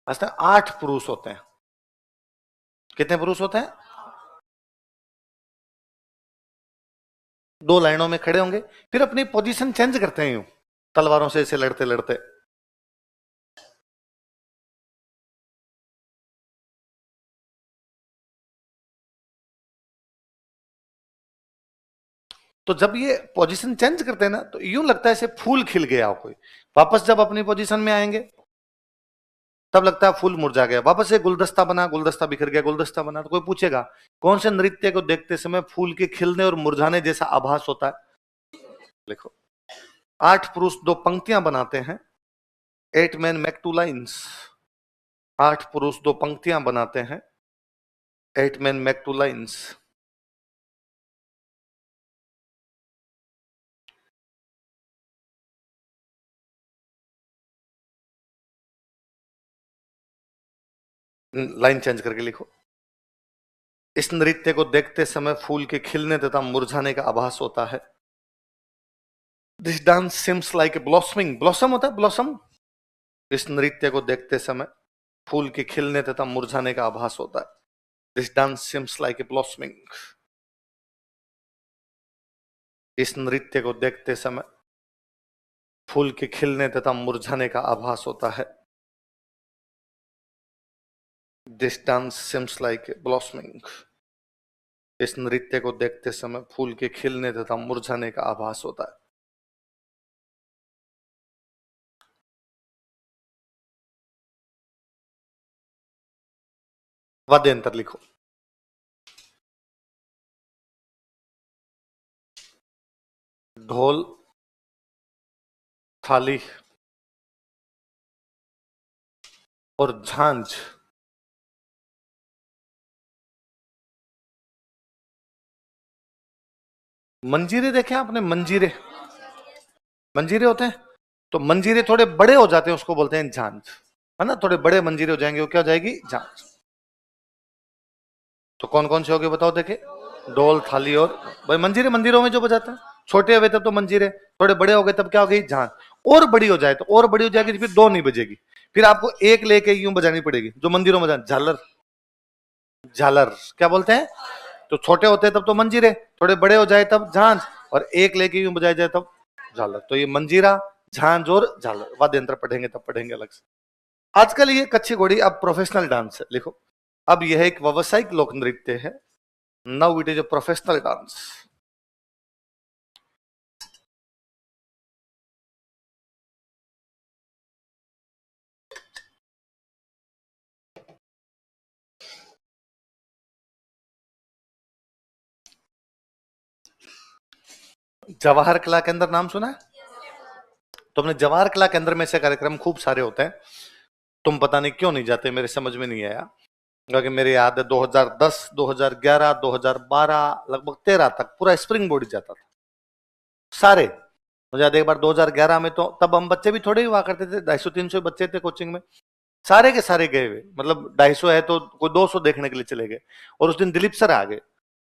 अच्छा, 8 पुरुष होते हैं। कितने पुरुष होते हैं? 2 लाइनों में खड़े होंगे, फिर अपनी पोजीशन चेंज करते हैं यूं तलवारों से ऐसे लड़ते लड़ते। तो जब ये पोजीशन चेंज करते हैं ना, तो यूं लगता है ऐसे फूल खिल गया हो कोई। वापस जब अपनी पोजीशन में आएंगे तब लगता है फूल मुरझा गया। वापस से गुलदस्ता बना, गुलदस्ता बिखर गया, गुलदस्ता बना। तो कोई पूछेगा कौन से नृत्य को देखते समय फूल के खिलने और मुरझाने जैसा आभास होता है? लिखो, 8 पुरुष 2 पंक्तियां बनाते हैं। 8 men make 2 lines. 8 पुरुष 2 पंक्तियां बनाते हैं। 8 men make 2 lines. Line change करके लिखो, इस नृत्य को देखते समय फूल के खिलने तथा मुरझाने का आभास होता है। This dance seems like a blossoming. Blossom होता है, ब्लॉसम। इस नृत्य को देखते समय फूल के खिलने तथा मुरझाने का आभास होता है। This dance seems like a blossoming. इस नृत्य को देखते समय फूल के खिलने तथा मुरझाने का आभास होता है। This dance seems like a blossoming. इस नृत्य को देखते समय फूल के खिलने तथा मुरझाने का आभास होता है। वाद्यंतर लिखो, ढोल, थाली और झांझ। मंजीरे देखे आपने? मंजीरे, मंजीरे होते हैं, तो मंजीरे थोड़े बड़े हो जाते हैं, उसको बोलते हैं झांझ, है ना। थोड़े बड़े मंजीरे हो जाएंगे, वो क्या हो जाएगी? झांझ। तो कौन कौन से हो गए बताओ? देखे, ढोल, थाली और भाई मंजीरे। मंदिरों में जो बजाते हैं, छोटे हुए तब तो मंजीरे, थोड़े बड़े हो गए तब क्या हो गई? झांझ। और बड़ी हो जाए तो और बड़ी हो जाएगी, फिर 2 नहीं बजेगी, फिर आपको एक लेके यूं बजानी पड़ेगी, जो मंदिरों में झालर। झालर क्या बोलते हैं? तो छोटे होते हैं तब तो मंजीरे, थोड़े बड़े हो जाए तब झांझ, और एक लेके यूं बजाया जाए तब झालर। तो ये मंजीरा, झांझ और झालर वाद्य यंत्र पढ़ेंगे तब पढ़ेंगे अलग से। आजकल ये कच्ची घोड़ी अब प्रोफेशनल डांस है। लिखो, अब यह एक व्यावसायिक लोक नृत्य है। Now it is a professional dance. Jawahar कला केंद्र नाम सुना है? तो अपने जवाहर कला केंद्र में से कार्यक्रम खूब सारे होते हैं। तुम पता नहीं क्यों नहीं जाते, मेरे समझ में नहीं आया। क्योंकि मेरे याद है 2010, 2011, 2012, लगभग 13 तक पूरा स्प्रिंग बोर्ड जाता था सारे। मुझे याद है एक बार 2011 में, तो तब हम बच्चे भी थोड़े ही हुआ करते थे, 250-300 बच्चे थे कोचिंग में, सारे के सारे गए हुए। मतलब 250 है तो कोई 200 देखने के लिए चले गए। और उस दिन दिलीप सर आ गए,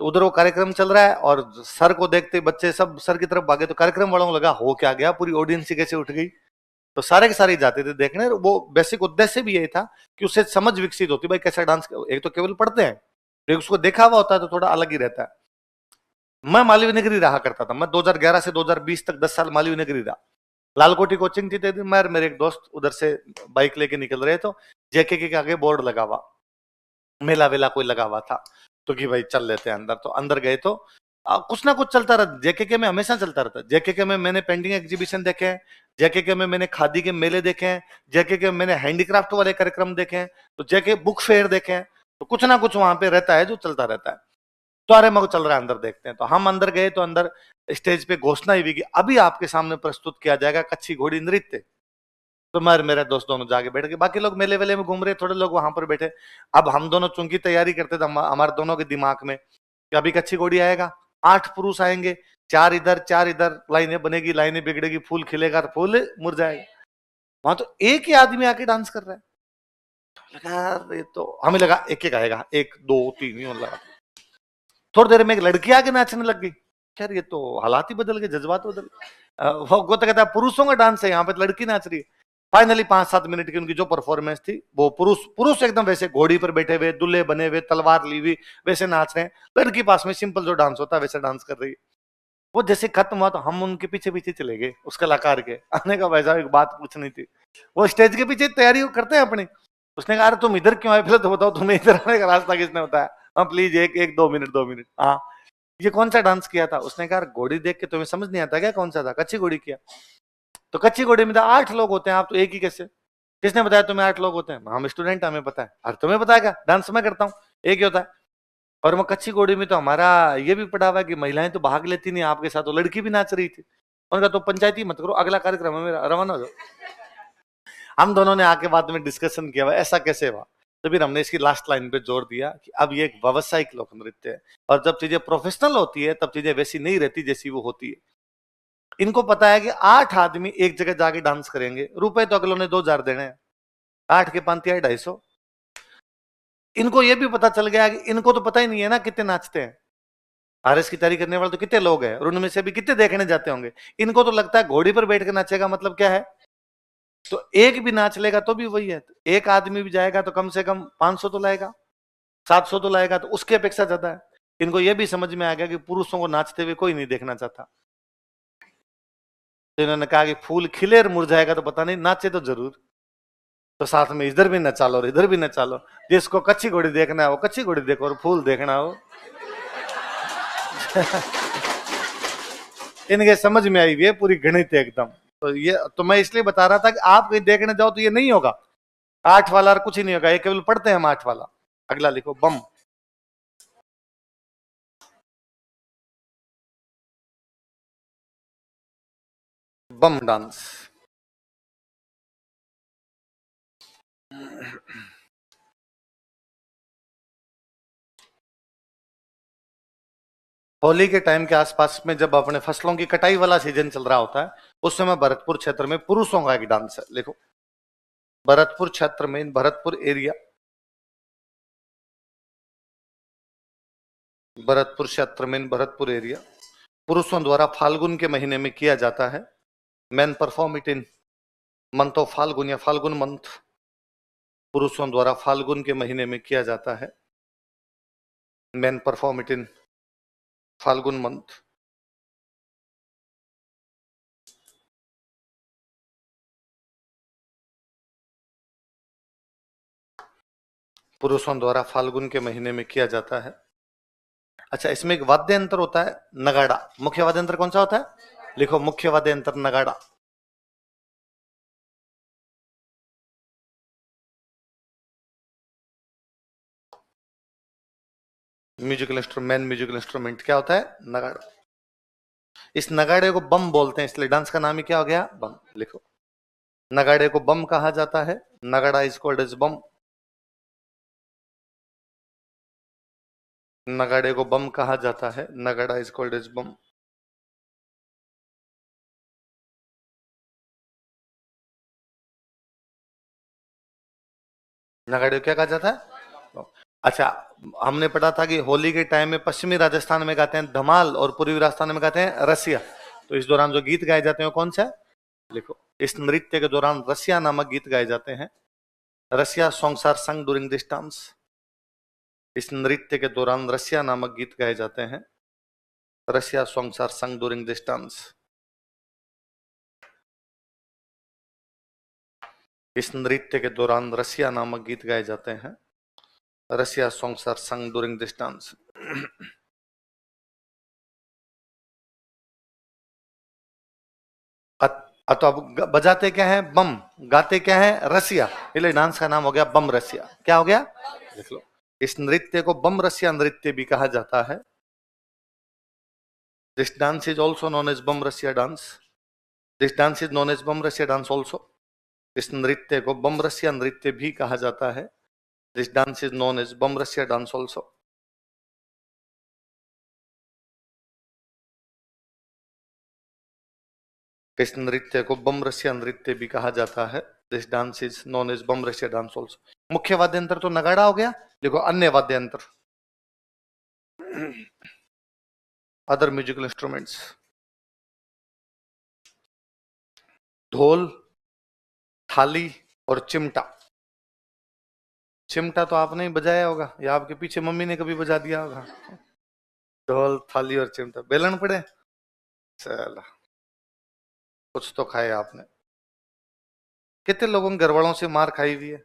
तो उधर वो कार्यक्रम चल रहा है और सर को देखते बच्चे सब सर की तरफ भागे, तो कार्यक्रम वालों को लगा हो क्या गया, पूरी ऑडियंस ही कैसे उठ गई। तो सारे के सारे जाते थे देखने। वो बेसिक उद्देश्य भी यही था कि उससे समझ विकसित होती, भाई कैसा डांस। एक तो केवल पढ़ते हैं, एक उसको देखा हुआ होता है तो थोड़ा अलग ही रहता है। मैं मालवीय नगरी रहा करता था, मैं 2011 से 2020 तक 10 साल मालवीय नगरी रहा। लालकोटी कोचिंग थी, मैं मेरे एक दोस्त उधर से बाइक लेके निकल रहे, तो जेके के आगे बोर्ड लगा हुआ, मेला वेला कोई लगा हुआ था, तो कि भाई चल लेते हैं अंदर। तो अंदर गए तो कुछ ना कुछ चलता रहता। जेके में हमेशा चलता रहता। जेके में मैंने पेंटिंग एग्जीबिशन देखे हैं, जेके में मैंने खादी के मेले देखे हैं, जेके में मैंने हैंडीक्राफ्ट वाले कार्यक्रम देखे हैं, तो जेके बुक फेयर देखे हैं। तो कुछ ना कुछ वहां पे रहता है जो चलता रहता है। तो अरे मगो चल रहा है, अंदर देखते हैं। तो हम अंदर गए तो अंदर स्टेज पे घोषणा हुई कि अभी आपके सामने प्रस्तुत किया जाएगा कच्ची घोड़ी नृत्य। तो मैं मेरे दोस्त दोनों जाके बैठ गए, बाकी लोग मेले वेले में घूम रहे, थोड़े लोग वहां पर बैठे। अब हम दोनों चूंकि तैयारी करते थे, हमारे दोनों के दिमाग में कि अभी कच्ची घोड़ी आएगा, 8 पुरुष आएंगे, 4 इधर 4 इधर, लाइनें बनेगी, लाइनें बिगड़ेगी, फूल खिलेगा, फूल मुरझाएगा। वहां तो एक ही आदमी आके डांस कर रहा है। लगा यार ये तो, हमें लगा एक एक आएगा, 1 2 3 यूं लगा। थोड़ी देर में एक लड़की आके नाचने लग गई। यार ये तो हालात ही बदल गए, जज्बात बदल गए। वो तो कहता है पुरुषों का डांस है, यहाँ पे लड़की नाच रही है। फाइनली 5-7 मिनट की उनकी जो परफॉर्मेंस थी, वो पुरुष पुरुष एकदम वैसे घोड़ी पर बैठे हुए, दुल्हे बने हुए, तलवार ली हुई, वैसे नाच रहे हैं। लड़की पास में सिंपल जो डांस होता है वैसे डांस कर रही है। वो जैसे खत्म हुआ तो हम उनके पीछे पीछे चले गए, उस कलाकार के आने का। वैसा एक बात पूछनी थी, वो स्टेज के पीछे तैयारी करते हैं अपनी। उसने कहा अरे तुम इधर क्यों आए, पहले तो बताओ तुम्हें इधर आने का रास्ता किसने बताया। हाँ प्लीज एक 2 मिनट। हाँ ये कौन सा डांस किया था। उसने कहा घोड़ी देख के तुम्हें समझ नहीं आता क्या कौन सा था। कच्ची घोड़ी किया। तो कच्ची घोड़ी में तो 8 लोग होते हैं, आप तो एक ही कैसे। किसने बताया तुम्हें 8 लोग होते हैं। हम स्टूडेंट, हमें पता है। अरे तुम्हें पता है क्या, डांस मैं करता हूँ, एक ही होता है। और वो कच्ची घोड़ी में तो हमारा ये भी पड़ा हुआ है कि महिलाएं तो भाग लेती नहीं आपके साथ, वो लड़की भी नाच रही थी। उनका तो पंचायती मत करो, अगला कार्यक्रम है मेरा, रवाना हो जाओ। हम दोनों ने आके बाद में डिस्कशन किया ऐसा कैसे हुआ। तो फिर हमने इसकी लास्ट लाइन पे जोर दिया कि अब ये एक व्यावसायिक लोक नृत्य है, और जब चीजें प्रोफेशनल होती है तब चीजें वैसी नहीं रहती जैसी वो होती है। इनको पता है कि 8 आदमी एक जगह जाके डांस करेंगे, रुपए तो अगलों ने 2,000 देने हैं, 8 के 5 250। इनको ये भी पता चल गया कि इनको तो पता ही नहीं है ना कितने नाचते हैं। आरएस की तैयारी करने वाले तो कितने लोग हैं, और उनमें से भी कितने देखने जाते होंगे। इनको तो लगता है घोड़ी पर बैठ कर नाचेगा मतलब क्या है, तो एक भी नाच लेगा तो भी वही है। एक आदमी भी जाएगा तो कम से कम 500 तो लाएगा, 700 तो लाएगा, तो उसकी अपेक्षा ज्यादा है। इनको यह भी समझ में आ गया कि पुरुषों को नाचते हुए कोई नहीं देखना चाहता। तो इन्होंने कहा कि फूल खिले और मुरझाएगा तो पता नहीं, नाचे तो जरूर। तो साथ में इधर भी नचा लो और इधर भी नचा लो। जिसको कच्ची घोड़ी देखना है वो कच्ची घोड़ी देखो, और फूल देखना हो। इनके समझ में आई हुई है पूरी गणित एकदम। तो ये तो मैं इसलिए बता रहा था कि आप कहीं देखने जाओ तो ये नहीं होगा 8 वाला, और कुछ ही नहीं होगा। ये केवल पढ़ते हैं हम 8 वाला। अगला लिखो, बम। बम डांस। होली के टाइम के आसपास में जब अपने फसलों की कटाई वाला सीजन चल रहा होता है, उस समय भरतपुर क्षेत्र में पुरुषों का एक डांस है। देखो भरतपुर क्षेत्र में, भरतपुर एरिया, भरतपुर क्षेत्र में, भरतपुर एरिया पुरुषों द्वारा फाल्गुन के महीने में किया जाता है। Man perform it in month of Phalgun या फाल्गुन मंथ। पुरुषों द्वारा फाल्गुन के महीने में किया जाता है। Man perform it in Phalgun month. पुरुषों द्वारा फाल्गुन के महीने में किया जाता है। अच्छा, इसमें एक वाद्य यंत्र होता है नगाड़ा। मुख्य वाद्य यंत्र कौन सा होता है, लिखो मुख्य वाद्य यंत्र नगाड़ा। Musical instrument, main musical instrument क्या होता है, नगाड़ा। इस नगाड़े को बम बोलते हैं, इसलिए डांस का नाम ही क्या हो गया, बम। लिखो नगाड़े को बम कहा जाता है। नगाड़ा इज कॉल्ड एज बम। नगाड़े को बम कहा जाता है। नगाड़ा इज कॉल्ड एज बम। नगाड़े को क्या कहा जाता है। अच्छा, हमने पढ़ा था कि होली के टाइम में पश्चिमी राजस्थान में गाते हैं धमाल, और पूर्वी राजस्थान में गाते हैं रसिया। तो इस दौरान जो गीत गाए जाते हैं कौन सा है, लिखो इस नृत्य के दौरान रसिया नामक गीत गाए जाते हैं। रसिया सॉन्ग्स आर संग ड्यूरिंग दिस डांस। इस नृत्य के दौरान रसिया नामक गीत गाए जाते हैं। रसिया सॉन्ग्स आर संग ड्यूरिंग दिस डांस। इस नृत्य के दौरान रसिया नामक गीत गाए जाते हैं। रसिया सॉन्ग्स आर संग ड्यूरिंग दिस डांस। तो अब बजाते क्या है? बम। गाते क्या है? रसिया। इसलिए डांस का नाम हो गया बम रसिया। क्या हो गया? देख लो। इस नृत्य को बम रसिया नृत्य भी कहा जाता है। This dance is also known as Bam Rasiya dance. This dance is known as Bam Rasiya dance also. इस नृत्य को बम रसिया नृत्य भी कहा जाता है। This dance is known as Bam Rasiya dance also. इस नृत्य को बम रसिया नृत्य भी कहा जाता है। This dance is known as Bam Rasiya dance also. मुख्य वाद्य यंत्र तो नगाड़ा हो गया। देखो अन्य वाद्य यंत्र, अदर म्यूजिकल इंस्ट्रूमेंट्स, ढोल, थाली और चिमटा। चिमटा तो आपने ही बजाया होगा या आपके पीछे मम्मी ने कभी बजा दिया होगा। ढोल, थाली और चिमटा। बेलन पड़े? चलो, कुछ तो खाए आपने। कितने लोगों के घर वालों से मार खाई हुई है?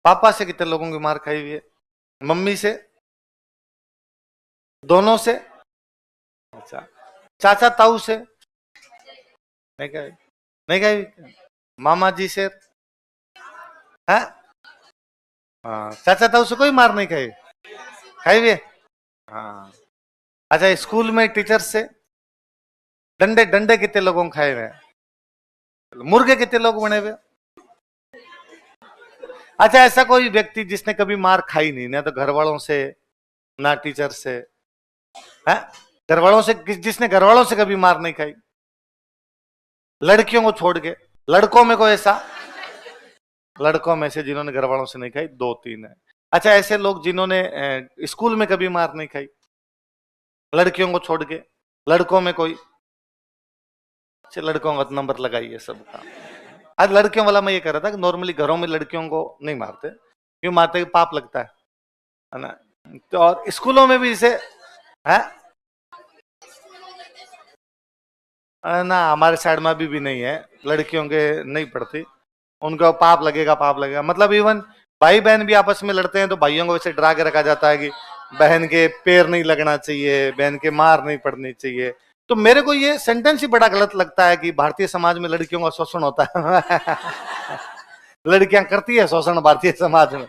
पापा से कितने लोगों की मार खाई हुई है? मम्मी से? दोनों से? अच्छा। चाचा ताऊ से? नहीं खाई? नहीं खाई? मामा जी से? है? हाँ, चाचा ताऊ से कोई मार नहीं खाई? खाई हुई है? हाँ। अच्छा, स्कूल में टीचर से डंडे डंडे कितने लोगों को खाए हुए? मुर्गे कितने लोग बने हुए? अच्छा, ऐसा कोई व्यक्ति जिसने कभी मार खाई नहीं, ना तो घर वालों से ना टीचर से, है? घर वालों से, जिसने घर वालों से कभी मार नहीं खाई? लड़कियों को छोड़ के। लड़कों में कोई ऐसा? लड़कों में से जिन्होंने घर वालों से नहीं खाई 2-3 है। अच्छा, ऐसे लोग जिन्होंने स्कूल में कभी मार नहीं खाई, लड़कियों को छोड़ के। लड़कों में कोई? अच्छा, लड़कों का नंबर लगाइए सबका। आज लड़कियों वाला मैं ये कह रहा था कि नॉर्मली घरों में लड़कियों को नहीं मारते। क्यों मारते? पाप लगता है ना? तो और स्कूलों में भी इसे है ना? हमारे साइड में भी नहीं है, लड़कियों के नहीं पढ़ती। उनको पाप लगेगा, पाप लगेगा। मतलब इवन भाई बहन भी आपस में लड़ते हैं तो भाइयों को वैसे डरा के रखा जाता है कि बहन के पैर नहीं लगना चाहिए, बहन के मार नहीं पड़नी चाहिए। तो मेरे को ये सेंटेंस ही बड़ा गलत लगता है कि भारतीय समाज में लड़कियों का शोषण होता है। लड़कियां करती है शोषण भारतीय समाज में।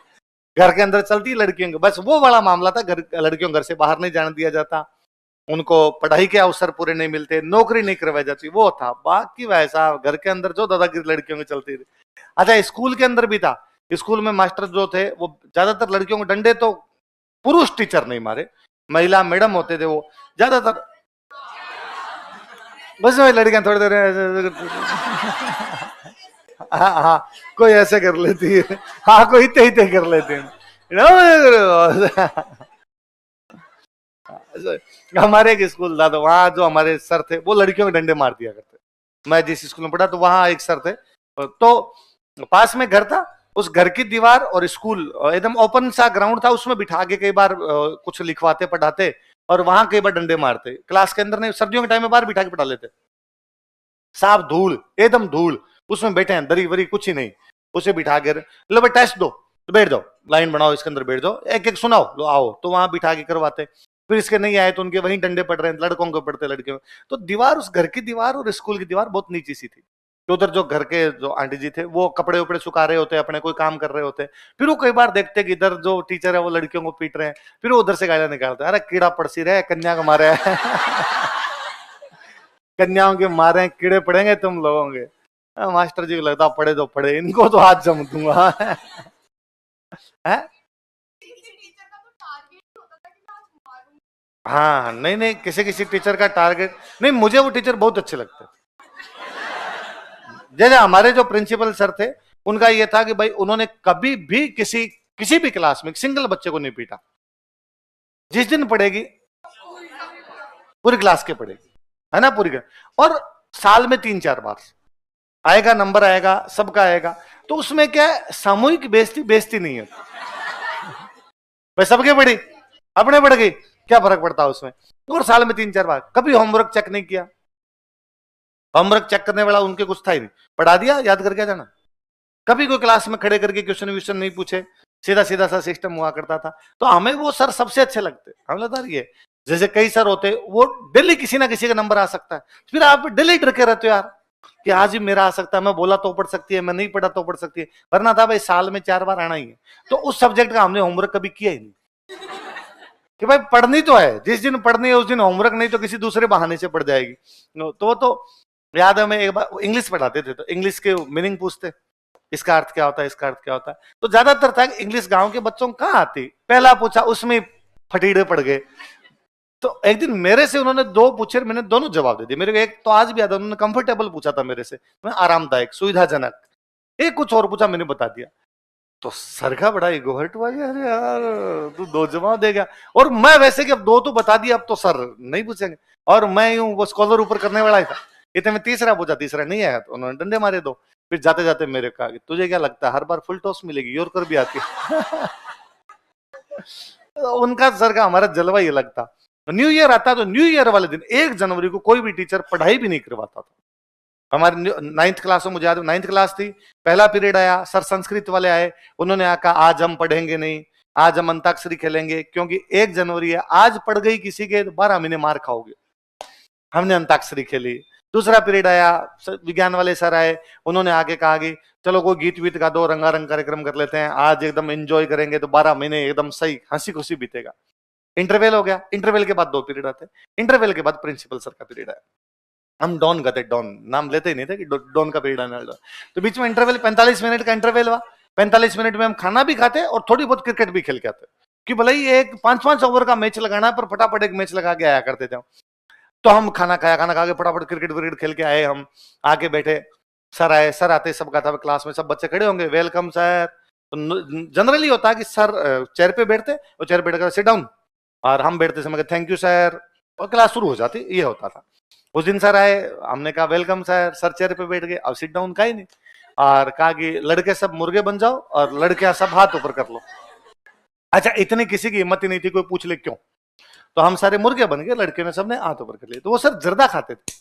घर के अंदर चलती है लड़कियों के, बस वो बड़ा मामला था। घर लड़कियों घर से बाहर नहीं जाने दिया जाता, उनको पढ़ाई के अवसर पूरे नहीं मिलते, नौकरी नहीं करवाई जाती, वो था। बाकी वैसा घर के अंदर जो दादागिरी लड़कियों की चलती थी। अच्छा, स्कूल के अंदर भी था। स्कूल में मास्टर जो थे वो ज्यादातर लड़कियों को डंडे तो पुरुष टीचर नहीं मारे, महिला मैडम होते थे वो ज्यादातर। बस वही लड़कियां थोड़ी देर हाँ हाँ, कोई ऐसे कर लेती है, हाँ कोई इतने कर लेते हैं। हमारे एक स्कूल था तो वहां जो हमारे सर थे वो लड़कियों के डंडे मार दिया करते। मैं जिस स्कूल में पढ़ा तो वहां एक सर थे, तो पास में घर था, उस घर की दीवार और स्कूल एकदम ओपन सा ग्राउंड था, उसमें बिठा के कई बार कुछ लिखवाते पढ़ाते और वहां कई बार डंडे मारते। क्लास के अंदर नहीं, सर्दियों के टाइम में बाहर बिठा के पढ़ा लेते। साफ धूल, एकदम धूल, उसमें बैठे हैं, दरी वरी कुछ ही नहीं, उसे बिठा कर लो भाई टेस्ट दो, तो बैठ जाओ, लाइन बनाओ, इसके अंदर बैठ जाओ, एक एक सुनाओ, लो आओ, तो वहां बिठा के करवाते। फिर इसके नहीं आए तो उनके वहीं डंडे पड़ रहे हैं, लड़कों को पड़ते लड़के में। तो दीवार, उस घर की दीवार और स्कूल की दीवार बहुत नीची सी थी। तो उधर जो घर के जो आंटी जी थे वो कपड़े उपड़े सुखा रहे होते, अपने कोई काम कर रहे होते। फिर वो कई बार देखते कि इधर जो टीचर है वो लड़कियों को पीट रहे हैं, फिर वो उधर से गालियां निकालते, अरे कीड़ा पड़सी रहे, कन्या को मारे। कन्याओं के मारे कीड़े पड़ेंगे तुम लोगों के। मास्टर जी को लगता पड़े तो पड़े, इनको तो हाथ जम दूंगा। है? हाँ नहीं नहीं, किसी किसी टीचर का टारगेट नहीं, मुझे वो टीचर बहुत अच्छे लगते। जैसे हमारे जो प्रिंसिपल सर थे उनका ये था कि भाई उन्होंने कभी भी किसी भी क्लास में सिंगल बच्चे को नहीं पीटा। जिस दिन पढ़ेगी पूरी क्लास के पढ़ेगी, है ना, पूरी। और साल में 3-4 बार आएगा, नंबर आएगा, सबका आएगा। तो उसमें क्या है, सामूहिक बेइज्जती बेइज्जती नहीं है भाई, सबके बढ़ी अपने बढ़ गई, क्या फर्क पड़ता है उसमें। और साल में 3-4 बार, कभी होमवर्क चेक नहीं किया, होमवर्क चेक करने वाला उनके कुछ था ही नहीं, पढ़ा दिया याद करके जाना। कभी कोई क्लास में खड़े करके क्वेश्चन व्यूश्चन नहीं पूछे, सीधा सीधा सा सिस्टम हुआ करता था। तो हमें वो सर सबसे अच्छे लगते, हमें लगता है ये जैसे कई सर होते वो डेली किसी ना किसी का नंबर आ सकता है, फिर आप डेली डर के रहते हो यार कि आज ही मेरा आ सकता है, मैं बोला तो पढ़ सकती है, मैं नहीं पढ़ा तो पढ़ सकती है, वरना था भाई साल में 4 बार आना ही है। तो उस सब्जेक्ट का हमने होमवर्क कभी किया ही नहीं कि भाई पढ़नी तो है, जिस दिन पढ़नी है उस दिन होमवर्क, नहीं तो किसी दूसरे बहाने से पढ़ जाएगी। तो याद है, मैं एक बार इंग्लिश पढ़ाते थे तो इंग्लिश के मीनिंग पूछते, इसका अर्थ क्या होता है, इसका अर्थ क्या होता है। तो ज्यादातर था इंग्लिश गांव के बच्चों को कहाँ आती, पहला पूछा उसमें फटीड़े पड़ गए। तो एक दिन मेरे से उन्होंने 2 पूछे, मैंने दोनों जवाब दे दिए। मेरे को एक तो आज भी याद है, उन्होंने कंफर्टेबल पूछा था मेरे से, मैं आरामदायक सुविधाजनक, एक कुछ और पूछा, मैंने बता दिया। तो सर का बड़ा ईगो हर्ट हुआ, अरे यार तू 2 जवाब देगा, और मैं वैसे कि अब 2 तो बता दिया, अब तो सर नहीं पूछेंगे, और मैं यूं वो स्कॉलर ऊपर करने वाला ही था। इतने में तीसरा पूछा, तीसरा नहीं आया तो उन्होंने डंडे मारे 2। फिर जाते जाते मेरे कहा कि तुझे क्या लगता है हर बार फुल टॉस मिलेगी, यॉर्कर भी आती है। उनका सर का हमारा जलवा ये लगता। न्यू ईयर आता तो न्यू ईयर वाले दिन 1 जनवरी को कोई भी टीचर पढ़ाई भी नहीं करवाता था। हमारे 9th क्लास में, मुझे याद 9th क्लास थी, पहला पीरियड आया, सर संस्कृत वाले आए, उन्होंने आका आज हम पढ़ेंगे नहीं, आज हम अंताक्षरी खेलेंगे, क्योंकि 1 जनवरी है, आज पढ़ गई किसी के 12 महीने मार खाओगे। हमने अंताक्षरी खेली। दूसरा पीरियड आया, विज्ञान वाले सर आए, उन्होंने आके कहा कि चलो कोई गीत वीत गा दो, रंगारंग कार्यक्रम कर लेते हैं, आज एकदम एंजॉय करेंगे, तो 12 महीने एकदम सही हंसी खुशी बीतेगा। इंटरवल हो गया, इंटरवल के बाद 2 पीरियड आते, इंटरवल के बाद प्रिंसिपल सर का पीरियड आया। हम डॉन कहते, डॉन नाम लेते ही नहीं थे कि डॉन का पीरियड आने वाला। तो बीच में इंटरवल 45 मिनट का इंटरवल हुआ। 45 मिनट में हम खाना भी खाते और थोड़ी बहुत क्रिकेट भी खेल के आते, कि भले ही एक 5-5 ओवर का मैच लगाना है, पर फटाफट एक मैच लगा के आया करते थे। तो हम खाना खाया, खाना खा के फटाफट क्रिकेट विकेट खेल के आए, हम आके बैठे, सर आए, सर आते सबका था क्लास में, सब बच्चे खड़े होंगे, वेलकम सर। तो जनरली होता है कि सर चेयर पे बैठते और चेयर पे बैठकर सिट डाउन, और हम बैठते समय थैंक यू सर, और क्लास शुरू हो जाती, ये होता था। उस दिन सर आए, हमने कहा वेलकम सर, सर चेयर पे बैठ गए, अब सिट डाउन का ही नहीं, और कहा कि लड़के सब मुर्गे बन जाओ और लड़कियां सब हाथ ऊपर कर लो। अच्छा, इतनी किसी की हिम्मत ही नहीं थी कोई पूछ ले क्यों, तो हम सारे मुर्गे बन गए, लड़के ने सबने हाथ ऊपर कर लिए। तो वो सर जर्दा खाते थे,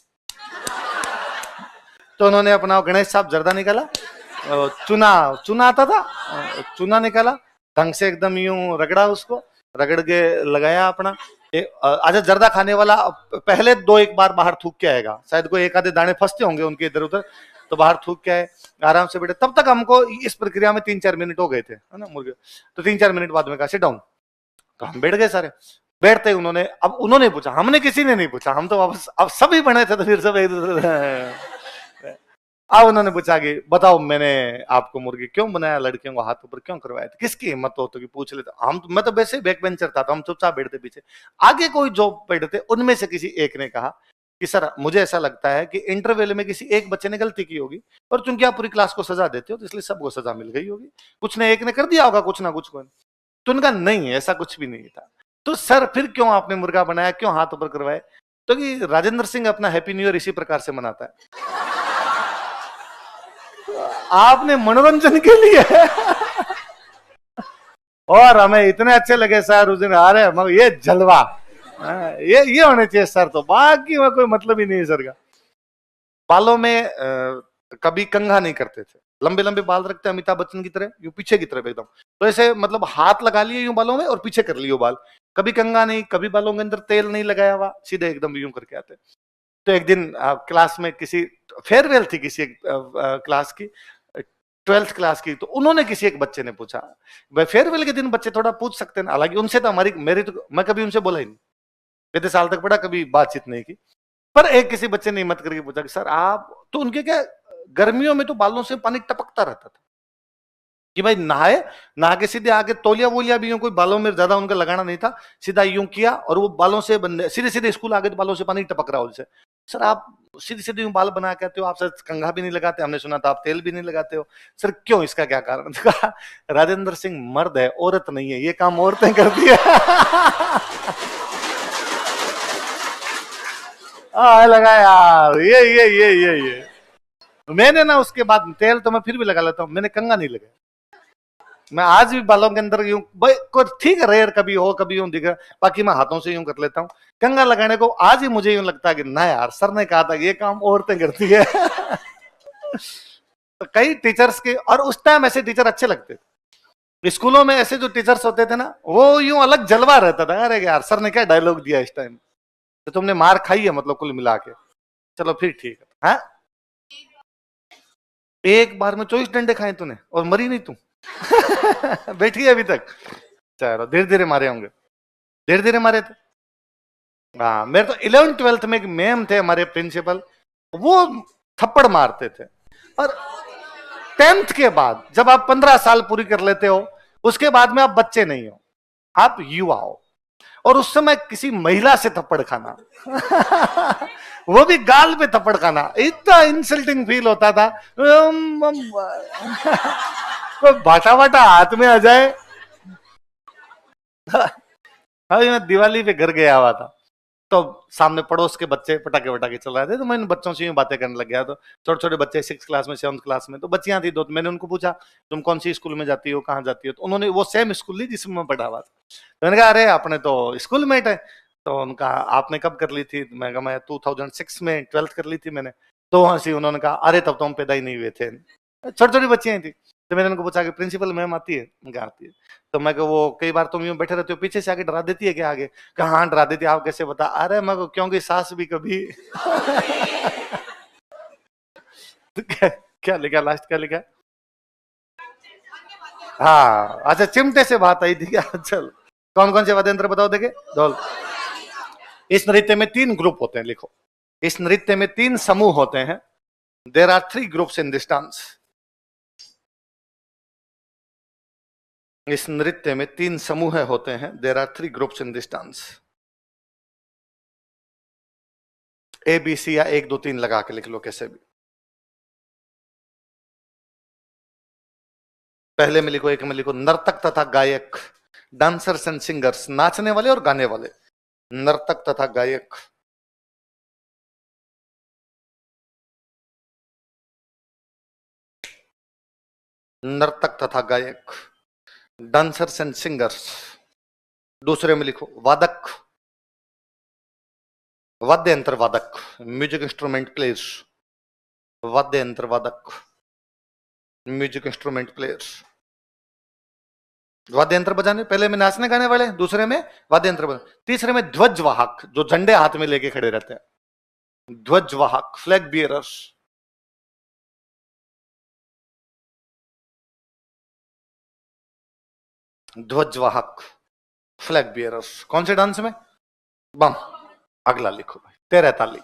तो उन्होंने अपना गणेश साहब जर्दा निकाला, चूना चूना आता था, चूना निकाला, ढंग से एकदम यूं रगड़ा, उसको रगड़ के लगाया अपना। अच्छा, जर्दा खाने वाला पहले 2-1 बार बाहर थूक के आएगा, शायद कोई 1 आधे दाने फंसते होंगे उनके इधर उधर, तो बाहर थूक के आए, आराम से बैठे। तब तक हमको इस प्रक्रिया में 3-4 मिनट हो गए थे, है ना मुर्गे। तो 3-4 मिनट बाद में कहा सिट डाउन, तो हम बैठ गए सारे। बैठते उन्होंने, अब उन्होंने पूछा, हमने किसी ने नहीं पूछा, हम तो वापस अब सभी बने थे, तो फिर सब एक दूसरे। अब उन्होंने पूछा कि बताओ मैंने आपको मुर्गी क्यों बनाया, लड़कियों को हाथ ऊपर क्यों करवाया था, किसकी हिम्मत हो तो कि पूछ लेते। हम, मैं तो वैसे बैक बेंचर था, तो हम चुपचाप बैठते पीछे। आगे कोई जो बैठे थे उनमें से किसी एक ने कहा कि सर मुझे ऐसा लगता है कि इंटरवल में किसी एक बच्चे ने गलती की होगी, और चूंकि आप पूरी क्लास को सजा देते हो तो इसलिए सबको सजा मिल गई होगी, कुछ ने एक ने कर दिया होगा कुछ ना कुछ को। तो उनका नहीं, ऐसा कुछ भी नहीं था। तो सर फिर क्यों आपने मुर्गा बनाया, क्यों हाथ ऊपर करवाए, तो कि राजेंद्र सिंह अपना हैप्पी न्यू ईयर इसी प्रकार से मनाता है, आपने मनोरंजन के लिए। और हमें इतने अच्छे लगे सर उस दिन, आ रहे ये जलवा, ये होने चाहिए सर, तो बाकी में कोई मतलब ही नहीं है सर का। बालों में कभी कंघा नहीं करते थे, लंबे लंबे बाल रखते अमिताभ बच्चन की तरह, यूं पीछे की तरफ एकदम, तो ऐसे मतलब हाथ लगा लिए यूं बालों में और पीछे कर लियो बाल, कभी कंघा नहीं, कभी बालों के अंदर तेल नहीं लगाया हुआ, सीधे एकदम यूं करके आते। तो एक दिन क्लास में किसी फेयरवेल थी किसी क्लास की, 12th क्लास की, तो उन्होंने किसी एक बच्चे ने पूछा, भाई फेयरवेल के दिन बच्चे थोड़ा पूछ सकते हैं, हालांकि उनसे तो हमारी मेरी तो मैं कभी उनसे बोला ही नहीं, इतने साल तक पढ़ा, कभी बातचीत नहीं की, पर एक किसी बच्चे ने हिम्मत करके पूछा कि सर आप, तो उनके क्या गर्मियों में तो बालों से पानी टपकता रहता था, कि भाई नहाए, नहा के सीधे आके तौलिया वोलिया भी यूं, कोई बालों में ज्यादा उनका लगाना नहीं था, सीधा यूं किया और वो बालों से बंदे सीधे सीधे स्कूल आ गए, तो बालों से पानी टपक रहा उनसे। सर आप सीधे सीधे यूं बाल बना के आते हो, आप सर कंघा भी नहीं लगाते, हमने सुना था आप तेल भी नहीं लगाते हो, सर क्यों, इसका क्या कारण। कहा राजेंद्र सिंह मर्द है, औरत नहीं है, ये काम औरतें करती है। लगा यार, ये मैंने ना उसके बाद तेल तो मैं फिर भी लगा लेता हूँ, मैंने कंघा नहीं लगाया। मैं आज भी बालों के अंदर यूं ठीक है, रेयर कभी यूं दिखा, बाकी मैं हाथों से यूं कर लेता हूँ। कंघा लगाने को आज ही मुझे यूं लगता है कि ना यार, सर ने कहा था ये काम औरतें करती है। तो कई टीचर्स के, और उस टाइम ऐसे टीचर अच्छे लगते थे स्कूलों में, ऐसे जो टीचर्स होते थे ना, वो यूं अलग जलवा रहता था, अरे यार सर ने क्या डायलॉग दिया इस टाइम, तो तुमने मार खाई है मतलब कुल मिला के, चलो फिर ठीक है। हाँ, एक बार में 24 डंडे खाए तूने और मरी नहीं तू। बैठी है अभी तक। चलो धीरे धीरे मारे होंगे, धीरे धीरे मारे थे। हाँ, मेरे तो 11th-12th में एक मैम थे हमारे प्रिंसिपल, वो थप्पड़ मारते थे। और 10th के बाद जब आप 15 साल पूरी कर लेते हो, उसके बाद में आप बच्चे नहीं हो, आप युवा हो, और उस समय किसी महिला से थप्पड़ खाना, वो भी गाल पे थप्पड़ खाना, इतना इंसल्टिंग फील होता था। तो बाटा बाटा हाथ में आ जाए। अभी मैं दिवाली पे घर गया हुआ था, तो सामने पड़ोस के बच्चे पटाखे वटाखे चल रहे थे, तो मैं इन बच्चों से यूं बातें करने लग गया। तो छोटे छोटे बच्चे 6 क्लास में, 7th क्लास में, तो बच्चियां थी दो, तो मैंने उनको पूछा तुम कौन सी स्कूल में जाती हो, कहाँ जाती हो, तो उन्होंने वो सेम स्कूल ली जिसमें मैं पढ़ा हुआ था। तो मैंने कहा अरे अपने तो स्कूल मेट है। तो उनका आपने कब कर ली थी, मैं कहा मैं 2006 में 12th कर ली थी मैंने। तो हंसी, उन्होंने कहा अरे तब तो हम पैदा ही नहीं हुए थे। छोटी छोटी बच्चियां थी। तो मैंने उनको पूछा कि प्रिंसिपल मैम आती है, उनका आती है। तो मैं वो कई बार तुम यूं बैठे रहते हो, पीछे से आके डरा देती है क्या आगे, कहाँ डरा देती है, आप कैसे बता, अरे मैं क्योंकि सास भी कभी। तो क्या लिखा लास्ट, क्या लिखा? हाँ अच्छा, चिमटे से बात आई थी क्या? चल, कौन कौन से वाद्य यंत्र बताओ देखे। ढोल। इस नृत्य में 3 ग्रुप होते हैं, लिखो। इस नृत्य में 3 समूह होते हैं। There are 3 groups in this dance. इस नृत्य में 3 समूह होते हैं। There are 3 groups in this dance. ABC या 1 2 3 लगा के लिख लो कैसे भी। पहले में लिखो, एक में लिखो नर्तक तथा गायक, डांसर्स एंड सिंगर्स, नाचने वाले और गाने वाले, नर्तक तथा गायक। नर्तक तथा गायक, डांसर्स एंड सिंगर्स। दूसरे में लिखो वादक, वाद्य यंत्र वादक, म्यूजिक इंस्ट्रूमेंट प्लेयर्स, वाद्य यंत्र वादक, म्यूजिक इंस्ट्रूमेंट प्लेयर्स। वाद्य यंत्र बजाने, पहले में नाचने गाने वाले, दूसरे में वाद्य यंत्र बजाने, तीसरे में ध्वज वाहक, जो झंडे हाथ में लेके खड़े रहते हैं, ध्वज वाहक, फ्लैग बियरर्स। ध्वज वाहक, फ्लैग बियरर्स, कौन से डांस में? बम। अगला लिखो भाई, 13 ताली।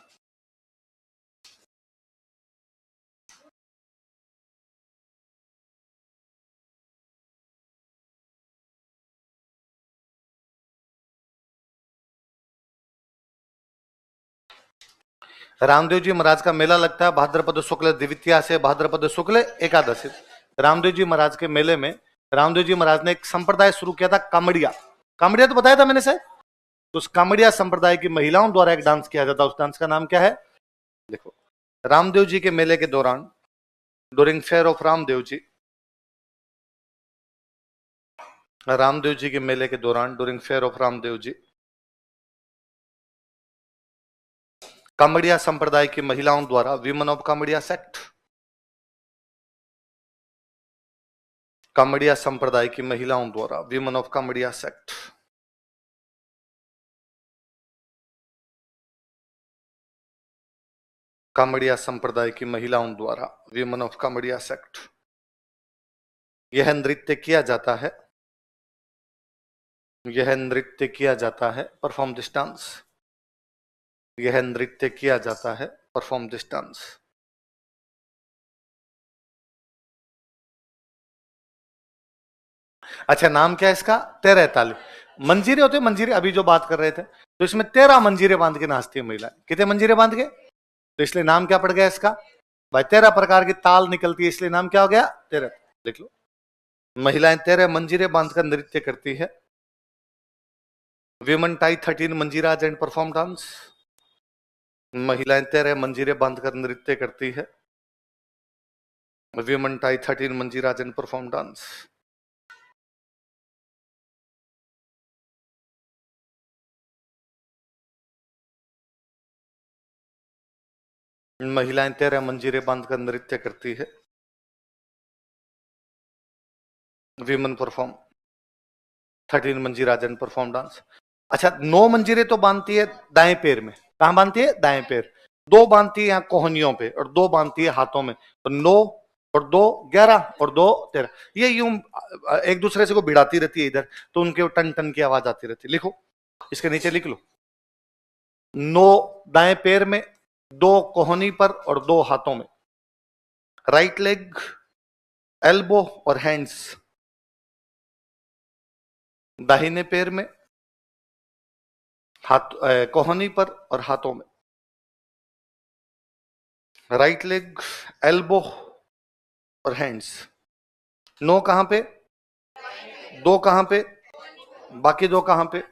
रामदेव जी महाराज का मेला लगता है भाद्रपद शुक्ल द्वितीया से भाद्रपद शुक्ल एकादशी। रामदेव जी महाराज के मेले में रामदेव जी महाराज ने एक संप्रदाय शुरू किया था, कामड़िया। कामड़िया तो बताया था मैंने सर। तो उस कामड़िया संप्रदाय की महिलाओं द्वारा एक डांस किया जाता है, उस डांस का नाम क्या है? देखो, रामदेव जी के मेले के दौरान, during fair of Ramdev ji, Ramdev ji के मेले के दौरान, during fair of Ramdev ji, Kamadia संप्रदाय की महिलाओं द्वारा, women of Kamadia sect, Kamadia संप्रदाय की महिलाओं द्वारा, women of Kamadia sect, Kamadia संप्रदाय की महिलाओं द्वारा, विमेन ऑफ कामड़िया सेक्ट, यह नृत्य किया जाता है, यह नृत्य किया जाता है, परफॉर्म दिस डांस, यह नृत्य किया जाता है, परफॉर्म दिस डांस। अच्छा, नाम क्या है इसका? 13 ताली। मंजीरे होते, मंजीरे अभी जो बात कर रहे थे, तो इसमें 13 मंजीरे बांध के नाचती है महिला। कितने मंजीरे बांध के? तो इसलिए नाम क्या पड़ गया इसका भाई? 13 प्रकार की ताल निकलती है, इसलिए नाम क्या हो गया? 13। देख लो, महिलाएं 13 मंजीरे बांधकर नृत्य करती है। Women tie 13 manjiras and perform dance. महिलाएं 13 मंजीरे बांधकर नृत्य करती है। Women tie 13 manjiras and perform dance. महिलाएं 13 मंजीरे बांधकर नृत्य करती है। Women perform 13 manjiras and perform dance. अच्छा, 9 मंजीरे तो बांधती है दाएं पैर में। कहां बांधती है? दाएं पैर। 2 बांधती है यहाँ कोहनियों पे और 2 बांधती है हाथों में। तो 9 और 2 11 और 2 13। ये यूं एक दूसरे से को भिड़ाती रहती है इधर, तो उनके टन टन की आवाज आती रहती है। लिखो, इसके नीचे लिख लो। 9 दाएं पैर में, 2 कोहनी पर और 2 हाथों में। राइट लेग, एल्बो और हैंड्स दाहिने पैर में, हाथ कोहनी पर और हाथों में। राइट लेग, एल्बो और हैंड्स। 9 कहां पे? 2 कहां पे? बाकी 2 कहां पे?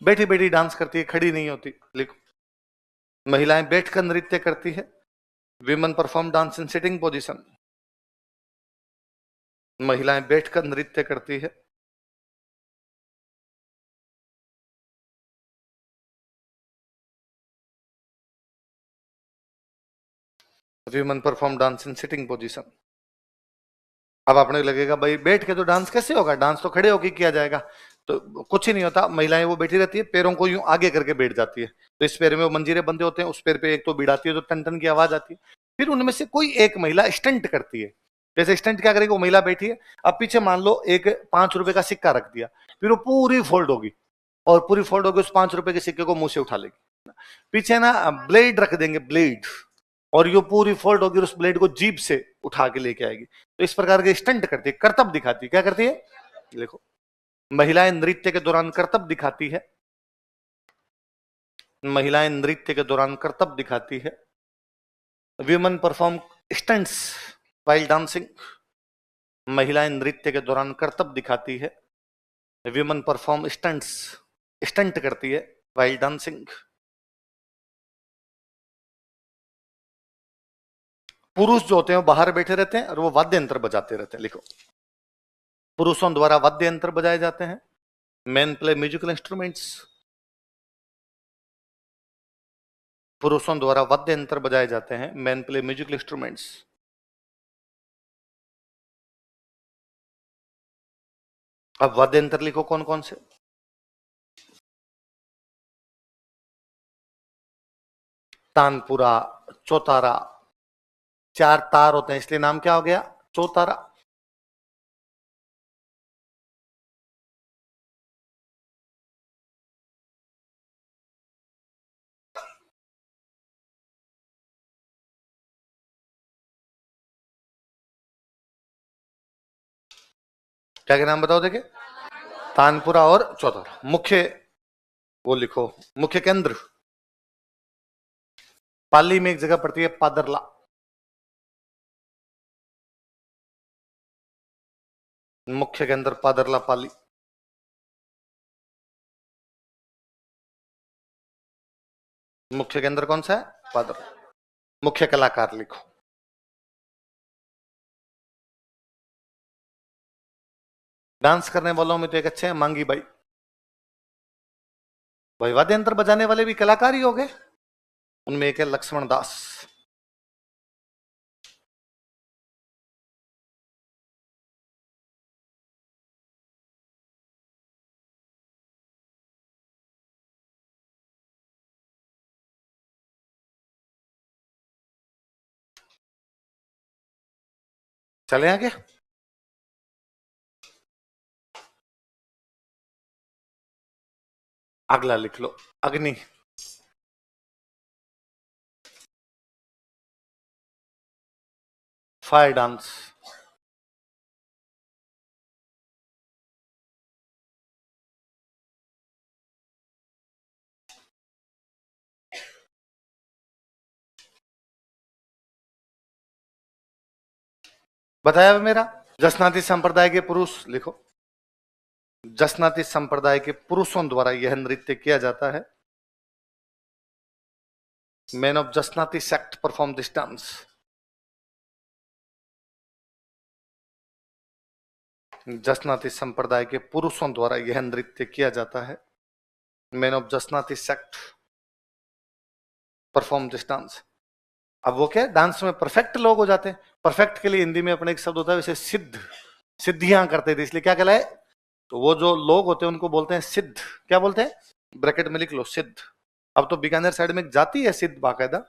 बैठी बैठी डांस करती है, खड़ी नहीं होती। लिखो, महिलाएं बैठकर नृत्य करती है। Women perform dance in sitting position. महिलाएं बैठकर नृत्य करती है। Women perform dance in sitting position. अब आपने लगेगा भाई बैठ के तो डांस कैसे होगा, डांस तो खड़े होकर किया जाएगा। तो कुछ ही नहीं होता, महिलाएं वो बैठी रहती है, पैरों को यूं आगे करके बैठ जाती है। तो इस पैर में वो मंजीरे बंधे होते हैं, उस पैर पे एक तो भिड़ाती है तो टन टन की आवाज आती है। फिर उनमें से कोई एक महिला स्टंट करती है। जैसे स्टंट क्या करेगी, वो महिला बैठी है, अब पीछे मान लो एक 5 रुपए का सिक्का रख दिया, फिर वो पूरी फोल्ड होगी और पूरी फोल्ड होगी, उस 5 रुपए के सिक्के को मुंह से उठा लेगी। पीछे ना ब्लेड रख देंगे, ब्लेड, और ये पूरी फोल्ड होगी, उस ब्लेड को जीभ से उठा के लेके आएगी। तो इस प्रकार के स्टंट करती है, करतब दिखाती है। क्या करती है? देखो, महिलाएं नृत्य के दौरान करतब दिखाती है। महिलाएं नृत्य के दौरान करतब दिखाती है। Women perform stunts while dancing. महिलाएं नृत्य के दौरान करतब दिखाती है। वीमेन परफॉर्म स्टंट्स, स्टंट करती है व्हाइल डांसिंग। पुरुष जो होते हैं वो बाहर बैठे रहते हैं और वो वाद्य यंत्र बजाते रहते हैं। लिखो, पुरुषों द्वारा वाद्य यंत्र बजाए जाते हैं। Main play musical instruments. पुरुषों द्वारा वाद्य यंत्र बजाए जाते हैं। Main play musical instruments. अब वाद्य यंत्र लिखो कौन कौन से। तानपुरा, चौतारा। 4 तार होते हैं इसलिए नाम क्या हो गया? चौतारा। क्या क्या नाम बताओ देखे? तानपुरा और चौतारा। मुख्य वो लिखो, मुख्य केंद्र पाली में एक जगह पड़ती है पादरला। मुख्य केंद्र पादरला पाली। मुख्य केंद्र कौन सा है? पादरला। मुख्य कलाकार लिखो। डांस करने वालों में तो एक अच्छे हैं मांगी बाई। भाई वाद्य यंत्र बजाने वाले भी कलाकार ही हो गए। उनमें एक है लक्ष्मण दास। चले आगे। अगला लिख लो, अग्नि। Fire dance. बताया मेरा। जसनाती संप्रदाय के पुरुष लिखो। जसनाती संप्रदाय के पुरुषों द्वारा यह नृत्य किया जाता है। Men of Jasnati sect perform this dance. जसनाती संप्रदाय के पुरुषों द्वारा यह नृत्य किया जाता है. Men of Jasnati sect perform this dance. अब वो क्या डांस में परफेक्ट लोग हो जाते हैं. परफेक्ट के लिए हिंदी में अपने एक शब्द होता है वैसे सिद्ध, सिद्धियां करते थे इसलिए क्या कहलाए. तो वो जो लोग होते हैं उनको बोलते हैं सिद्ध. क्या बोलते हैं, ब्रैकेट में लिख लो सिद्ध. अब तो बीकानेर साइड में एक जाति है सिद्ध बाकायदा.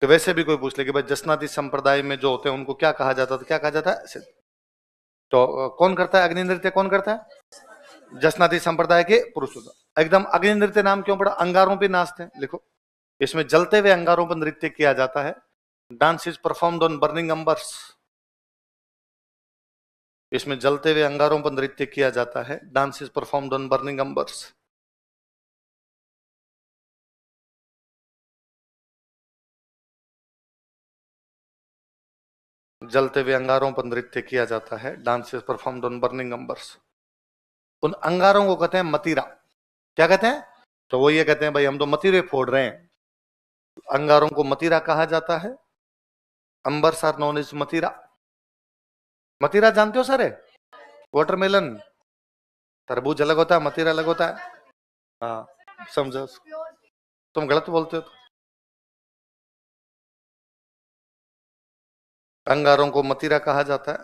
तो वैसे भी कोई पूछ ले कि भाई जसनाती संप्रदाय में जो होते हैं उनको क्या कहा जाता था, क्या कहा जाता है सिद्ध. तो कौन करता है अग्नि नृत्य, कौन करता है, जसनाती संप्रदाय के पुरुष. एकदम अग्नि नृत्य नाम क्यों पड़ा, अंगारों पे नाचते हैं. लिखो, इसमें जलते हुए अंगारों पर नृत्य किया जाता है. Dance is performed on burning embers. इसमें जलते हुए अंगारों पर नृत्य किया जाता है. Dance is performed on burning embers. जलते हुए अंगारों पर नृत्य किया जाता है. Dance is performed on burning embers. उन अंगारों को कहते हैं मतीरा. क्या कहते हैं, तो वो ये कहते हैं भाई हम तो मतीरे फोड़ रहे हैं. अंगारों को मतीरा कहा जाता है. अंबर्स आर नोन इज मतीरा. मतीरा जानते हो सारे, वाटरमेलन, तरबूज अलग होता है, मतीरा अलग होता है. हाँ समझो, तुम गलत बोलते हो. अंगारों को मतीरा कहा जाता है.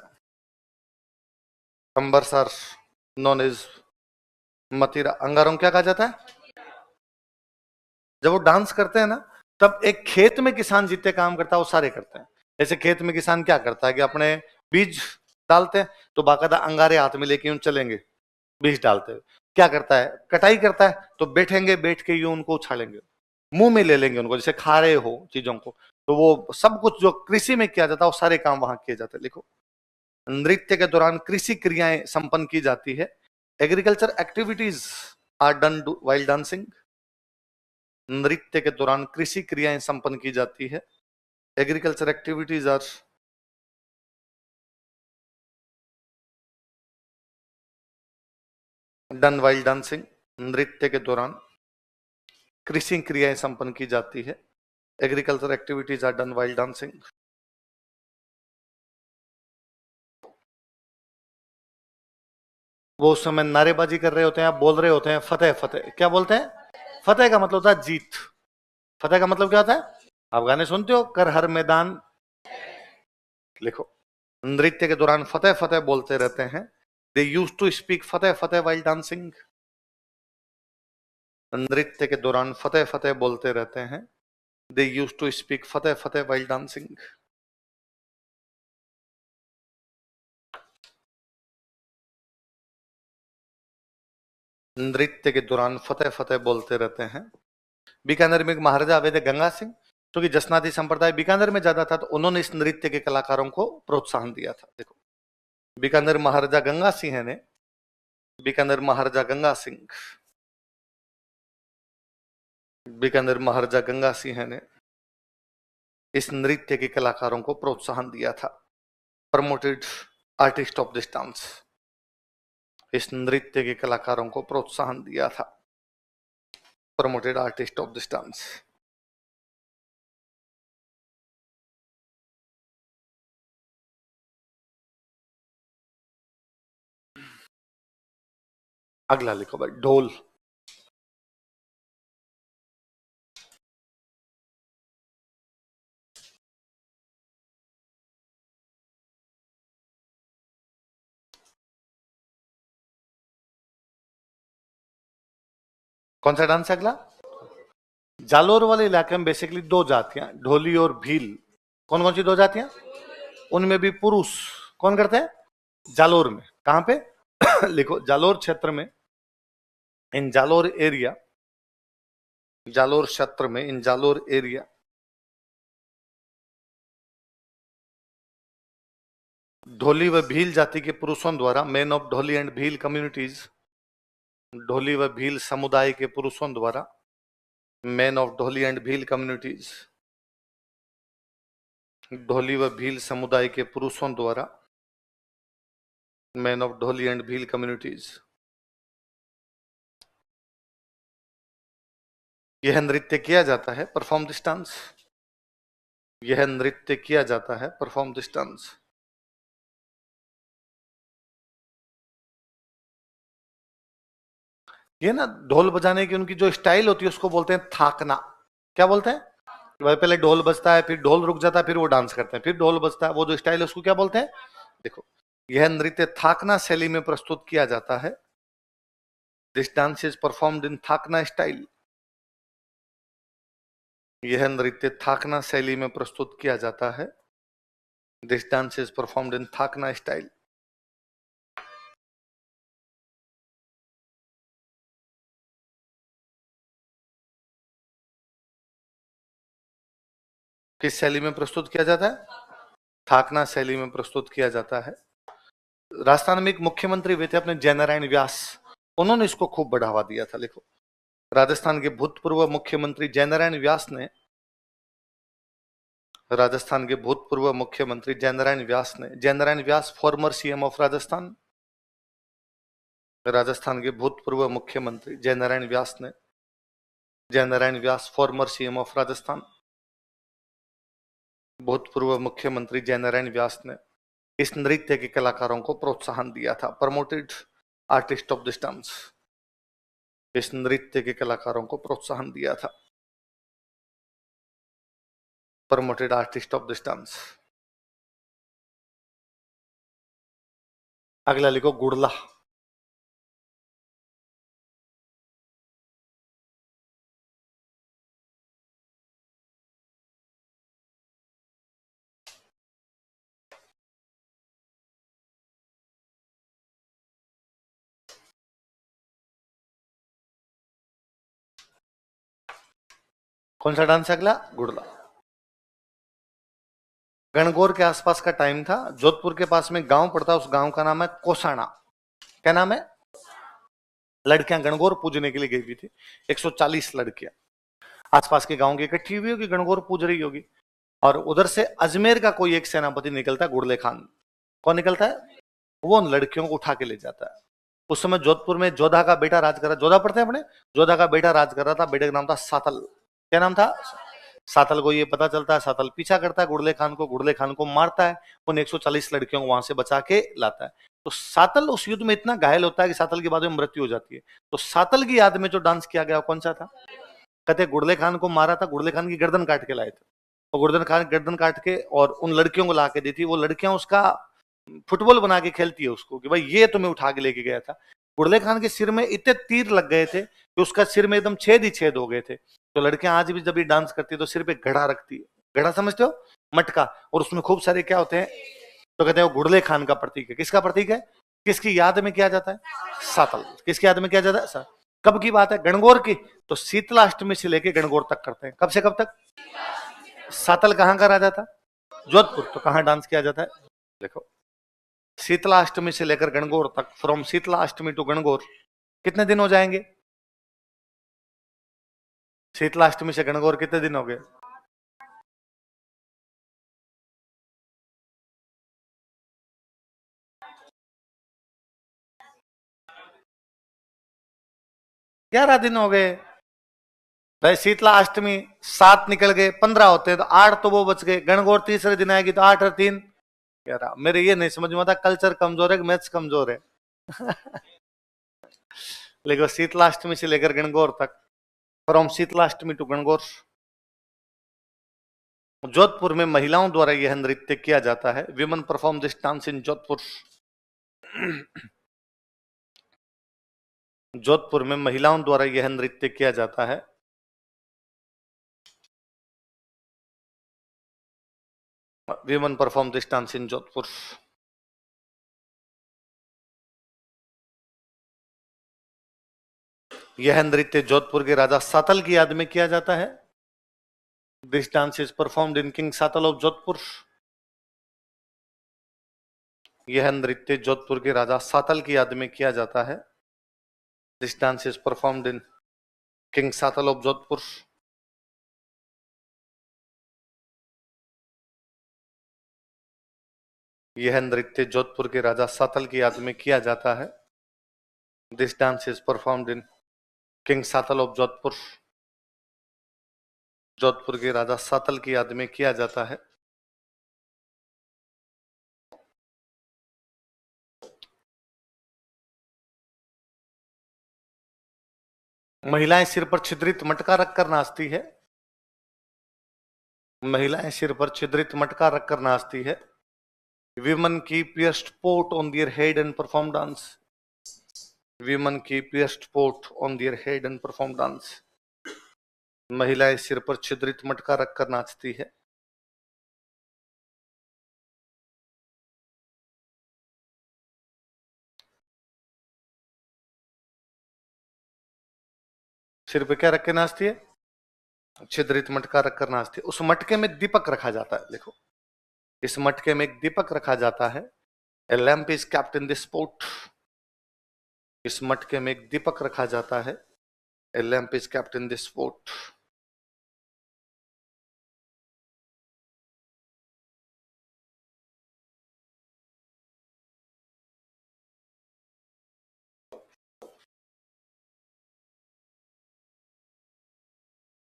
अंबर्स आर नोन इज मतीरा. अंगारों क्या कहा जाता है. जब वो डांस करते हैं ना तब एक खेत में किसान जितने काम करता है वो सारे करते हैं. ऐसे खेत में किसान क्या करता है कि अपने बीज डालते हैं तो बाकायदा अंगारे हाथ में लेके यूं चलेंगे बीज डालते हैं. क्या करता है, कटाई करता है तो बैठेंगे, बैठ के यूं उनको उछालेंगे, मुंह में ले लेंगे उनको, जैसे खा रहे हो चीजों को. तो वो सब कुछ जो कृषि में किया जाता है वो सारे काम वहां किए जाते हैं. लिखो, नृत्य के दौरान कृषि क्रियाएं संपन्न की जाती है. Agriculture activities are done while dancing. नृत्य के दौरान कृषि क्रियाएं संपन्न की जाती है. Agriculture activities are done while dancing. नृत्य के दौरान कृषि क्रियाएं संपन्न की जाती है. Agriculture activities are done while dancing. वो उस समय नारेबाजी कर रहे होते हैं, आप बोल रहे होते हैं फतेह फतेह. क्या बोलते हैं, फतेह का मतलब होता है जीत. फतेह का मतलब क्या होता है, आप गाने सुनते हो, कर हर मैदान. लिखो, नृत्य के दौरान फतेह फतेह बोलते रहते हैं. They use to speak Fateh Fateh while dancing. नृत्य के दौरान फतेह फतेह बोलते रहते हैं. They use to speak Fateh Fateh while dancing. नृत्य के दौरान फतेह फतेह बोलते रहते हैं. बीकानेर में एक महाराजा आए थे गंगा सिंह, क्योंकि जसनाती संप्रदाय बीकानेर में ज्यादा था तो उन्होंने इस नृत्य के कलाकारों को प्रोत्साहन दिया था. देखो, बीकानेर महाराजा गंगा सिंह ने, बीकानेर महाराजा गंगा सिंह, बीकानेर महाराजा गंगा सिंह ने इस नृत्य के कलाकारों को प्रोत्साहन दिया था. Promoted artist of this dance. इस नृत्य के कलाकारों को प्रोत्साहन दिया था. Promoted artist of this dance. अगला लिखो भाई, ढोल. कौन सा डांस है अगला, जालोर वाले इलाके में बेसिकली दो जातियां, ढोली और भील. कौन कौन सी दो जातियां, उनमें भी पुरुष कौन करते हैं, जालोर में. कहां पे लिखो, जालोर क्षेत्र में, इन जालोर एरिया, जालोर क्षेत्र में, इन जालोर एरिया ढोली व भील जाति के पुरुषों द्वारा, man of Dholi and Bhil communities, Dholi व भील समुदाय के पुरुषों द्वारा, man of Dholi and Bhil communities, Dholi व भील समुदाय के पुरुषों द्वारा, man of Dholi and Bhil communities. यह नृत्य किया जाता है, परफॉर्म दिस डांस। यह नृत्य किया जाता है, परफॉर्म दिस डांस। ये ना ढोल बजाने की उनकी जो स्टाइल होती है उसको बोलते हैं थाकना। क्या बोलते हैं? वह पहले ढोल बजता है, फिर ढोल रुक जाता है, फिर वो डांस करते हैं, फिर ढोल बजता है, वो जो स्टाइल है उसको क्या बोलते हैं? देखो, यह नृत्य थाकना शैली में प्रस्तुत किया जाता है। This dance is performed in Thakna style. यह नृत्य थाकना शैली में प्रस्तुत किया जाता है। This dance is performed in Thakna style. किस शैली में प्रस्तुत किया जाता है? थाकना शैली में प्रस्तुत किया जाता है। राजस्थान में एक मुख्यमंत्री हुए थे अपने जयनारायण व्यास, उन्होंने इसको खूब बढ़ावा दिया था। लिखो, राजस्थान के भूतपूर्व मुख्यमंत्री जयनारायण व्यास ने, राजस्थान के भूतपूर्व मुख्यमंत्री जयनारायण व्यास ने, Jainarayan Vyas former CM of Rajasthan, Rajasthan के भूतपूर्व मुख्यमंत्री जयनारायण व्यास ने, Jainarayan Vyas former CM of Rajasthan, भूतपूर्व मुख्यमंत्री जयनारायण व्यास ने इस नृत्य के कलाकारों को प्रोत्साहन दिया था। Promoted artist of this dance. इस नृत्य के कलाकारों को प्रोत्साहन दिया था। Promoted artist of this dance. अगला लिखो गुड़ला। कौन सा डांस है अगला? गुड़ला। गणगौर के आसपास का टाइम था। जोधपुर के पास में गांव पड़ता है, उस गांव का नाम है कोसाना। क्या नाम है? लड़कियां गणगौर पूजने के लिए गई हुई थी, 140 लड़कियां आसपास के गांव की इकट्ठी हुई होगी, गणगौर पूज रही होगी। और उधर से अजमेर का कोई एक सेनापति निकलता है, गुड़ले खान। कौन निकलता है? वो उन लड़कियों को उठा के ले जाता है। उस समय जोधपुर में जोधा का बेटा राज कर रहा, जोधा पढ़ते हैं अपने, जोधा का बेटा राज कर रहा था। बेटे का नाम था सातल। क्या नाम था? सातल को ये पता चलता है, सातल पीछा करता है गुड़ले खान को, गुड़ले खान को मारता है, उन 140 लड़कियों को वहां से बचा के लाता है। तो सातल उस युद्ध में इतना घायल होता है कि सातल के बाद में मृत्यु हो जाती है। तो सातल की याद में जो डांस किया गया कौन सा था? कहते गुड़ले खान को मारा था, गुड़ले खान की गर्दन काट के लाए थे, और गुड़ले खान गर्दन काट के और उन लड़कियों को ला के दी थी। वो लड़कियां उसका फुटबॉल बना के खेलती है उसको, कि भाई ये तुम्हें उठा के लेके गया था। गुड़ले खान के सिर में इतने तीर लग गए थे कि उसका सिर में एकदम छेद ही छेद हो गए थे। तो लड़कियां आज भी जब ये डांस करती है तो सिर पे घड़ा रखती है। घड़ा समझते हो? मटका, और उसमें खूब सारे क्या होते हैं, तो कहते हैं वो गुड़ले खान का प्रतीक है। किसका प्रतीक है? किसकी याद में किया जाता है? सातल। किसकी याद में किया जाता है? कब की बात है? गणगौर की। तो शीतला अष्टमी से लेके गणगौर तक करते हैं। कब से कब तक? सातल कहां का राजा था? जोधपुर। तो कहां डांस किया जाता है? देखो, शीतला अष्टमी से लेकर गणगौर तक, फ्रॉम शीतला अष्टमी टू गणगौर कितने दिन हो जाएंगे? शीतला अष्टमी से गणगौर कितने दिन हो गए? ग्यारह दिन हो गए भाई। शीतला अष्टमी 7 निकल गए, 15 होते हैं तो 8 तो वो बच गए। गणगौर तीसरे दिन आएगी तो 8 और 3 11। मेरे ये नहीं समझ में आता कल्चर कमजोर है कि मैथ्स कमजोर है। लेकिन शीतला अष्टमी से लेकर गणगौर तक, फ्रॉम शीतला अष्टमी टू गणगौर। जोधपुर में महिलाओं द्वारा यह नृत्य किया जाता है। Women perform this dance in Jodhpur. Jodhpur में महिलाओं द्वारा यह नृत्य किया जाता है। Women perform this dance in Jodhpur. यह नृत्य जोधपुर के राजा सातल की याद में किया जाता है। This dance is performed in king Satal of Jodhpur. यह नृत्य जोधपुर के राजा सातल की याद में किया जाता है। This dance is performed in king Satal of Jodhpur. यह नृत्य जोधपुर के राजा सातल की याद में किया जाता है। This dance is performed in king Satal of Jodhpur. Jodhpur के राजा सातल की याद में किया जाता है। महिलाएं सिर पर छिद्रित मटका रखकर नाचती है। महिलाएं सिर पर छिद्रित मटका रखकर नाचती है। Women keep pierced pot on their head and perform dance. Women keep pierced pot on their head and perform dance. महिलाएं सिर पर छिद्रित मटका रखकर नाचती है। सिर पे क्या रख के नाचती है? छिद्रित मटका रखकर नाचती है। उस मटके में दीपक रखा जाता है। देखो, इस मटके में एक दीपक रखा जाता है। A lamp is kept in this pot. इस मटके में एक दीपक रखा जाता है। A lamp is kept in this pot.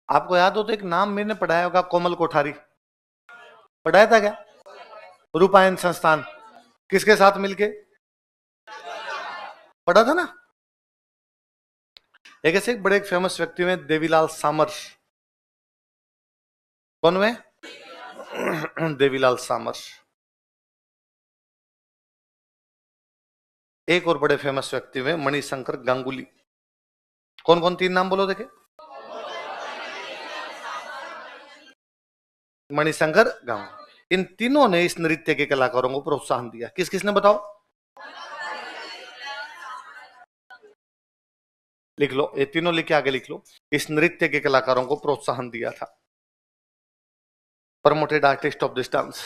आपको याद हो तो एक नाम मैंने पढ़ाया होगा, कोमल कोठारी। पढ़ाया था क्या? रूपायन संस्थान किसके साथ मिलके पढ़ा था ना? एक ऐसे एक बड़े एक फेमस व्यक्ति में देवीलाल सामर। कौन में? देवीलाल सामर। एक और बड़े फेमस व्यक्ति में मणिशंकर गांगुली। कौन कौन? तीन नाम बोलो देखे। मणिशंकर गांगुली। इन तीनों ने इस नृत्य के कलाकारों को प्रोत्साहन दिया। किस किसने बताओ? लिख लो, ये तीनों लिख के आगे लिख लो। इस नृत्य के कलाकारों को प्रोत्साहन दिया था। Promoted artist of this dance.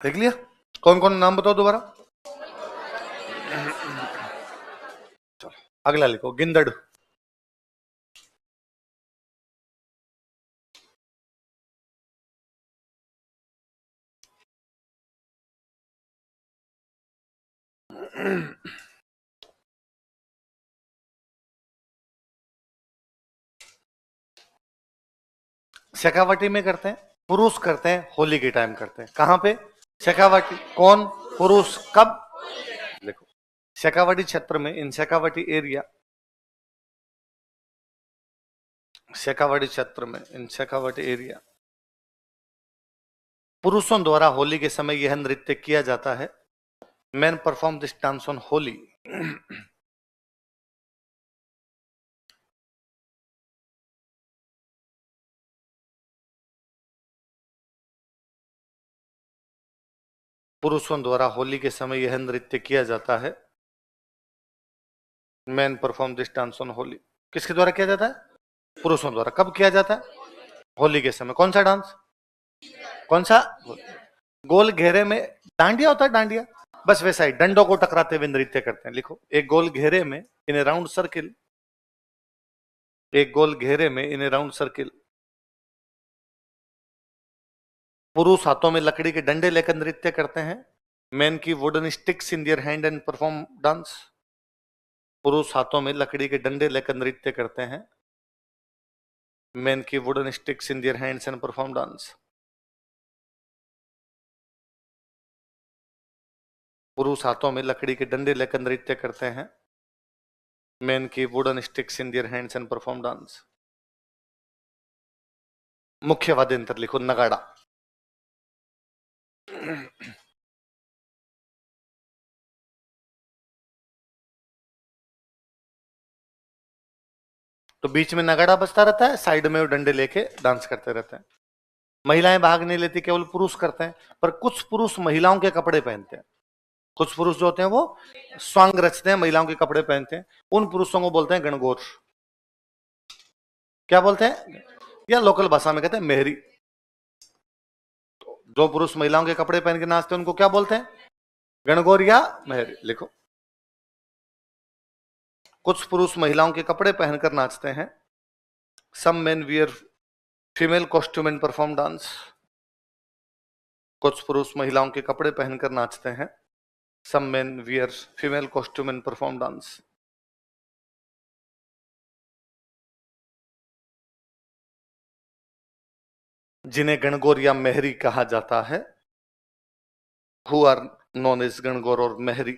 देख लिया? कौन कौन नाम बताओ दोबारा। चलो अगला लिखो, गिंदड़। शेखावाटी में करते हैं, पुरुष करते हैं, होली के टाइम करते हैं। कहां पे? शेखावाटी। कौन? पुरुष। कब? देखो, शेखावाटी क्षेत्र में, इन शेखावाटी एरिया, शेखावाटी क्षेत्र में, इन शेखावाटी एरिया, पुरुषों द्वारा होली के समय यह नृत्य किया जाता है। Man perform this dance on Holi. पुरुषों द्वारा होली के समय यह नृत्य किया जाता है। Man perform this dance on Holi. किसके द्वारा किया जाता है? पुरुषों द्वारा। कब किया जाता है? होली के समय। कौन सा डांस? कौन सा? गोल घेरे में डांडिया होता है, डांडिया। बस वैसा ही डंडों को टकराते हुए नृत्य करते हैं। लिखो, एक गोल घेरे में, इन ए राउंड सर्किल, एक गोल घेरे में, इन ए राउंड सर्किल। पुरुष हाथों में लकड़ी के डंडे लेकर नृत्य करते हैं। Man keep wooden sticks in their hand and perform dance. पुरुष हाथों में लकड़ी के डंडे लेकर नृत्य करते हैं। Man keep wooden sticks in their hands and perform dance. पुरुष हाथों में लकड़ी के डंडे लेकर नृत्य करते हैं। Man keep wooden sticks in their hands and perform dance. मुख्य वाद्यंत्र लिखो नगाड़ा। तो बीच में नगाड़ा बजता रहता है, साइड में वो डंडे लेके डांस करते रहते हैं। महिलाएं भाग नहीं लेती, केवल पुरुष करते हैं। पर कुछ पुरुष महिलाओं के कपड़े पहनते हैं। कुछ पुरुष जो होते हैं वो स्वांग रचते हैं, महिलाओं के कपड़े पहनते हैं। उन पुरुषों को बोलते हैं गणगौर। क्या बोलते हैं? या लोकल भाषा में कहते हैं मेहरी। जो पुरुष महिलाओं के कपड़े पहन के नाचते हैं उनको क्या बोलते हैं? गणगौर या मेहरी। लिखो, कुछ पुरुष महिलाओं के कपड़े पहनकर नाचते हैं। Some men wear female costume and perform dance. कुछ पुरुष महिलाओं के कपड़े पहनकर नाचते हैं। Some men wear female costume and perform dance. जिन्हें गणगौर या मेहरी कहा जाता है, who are known as Gangaur और मेहरी।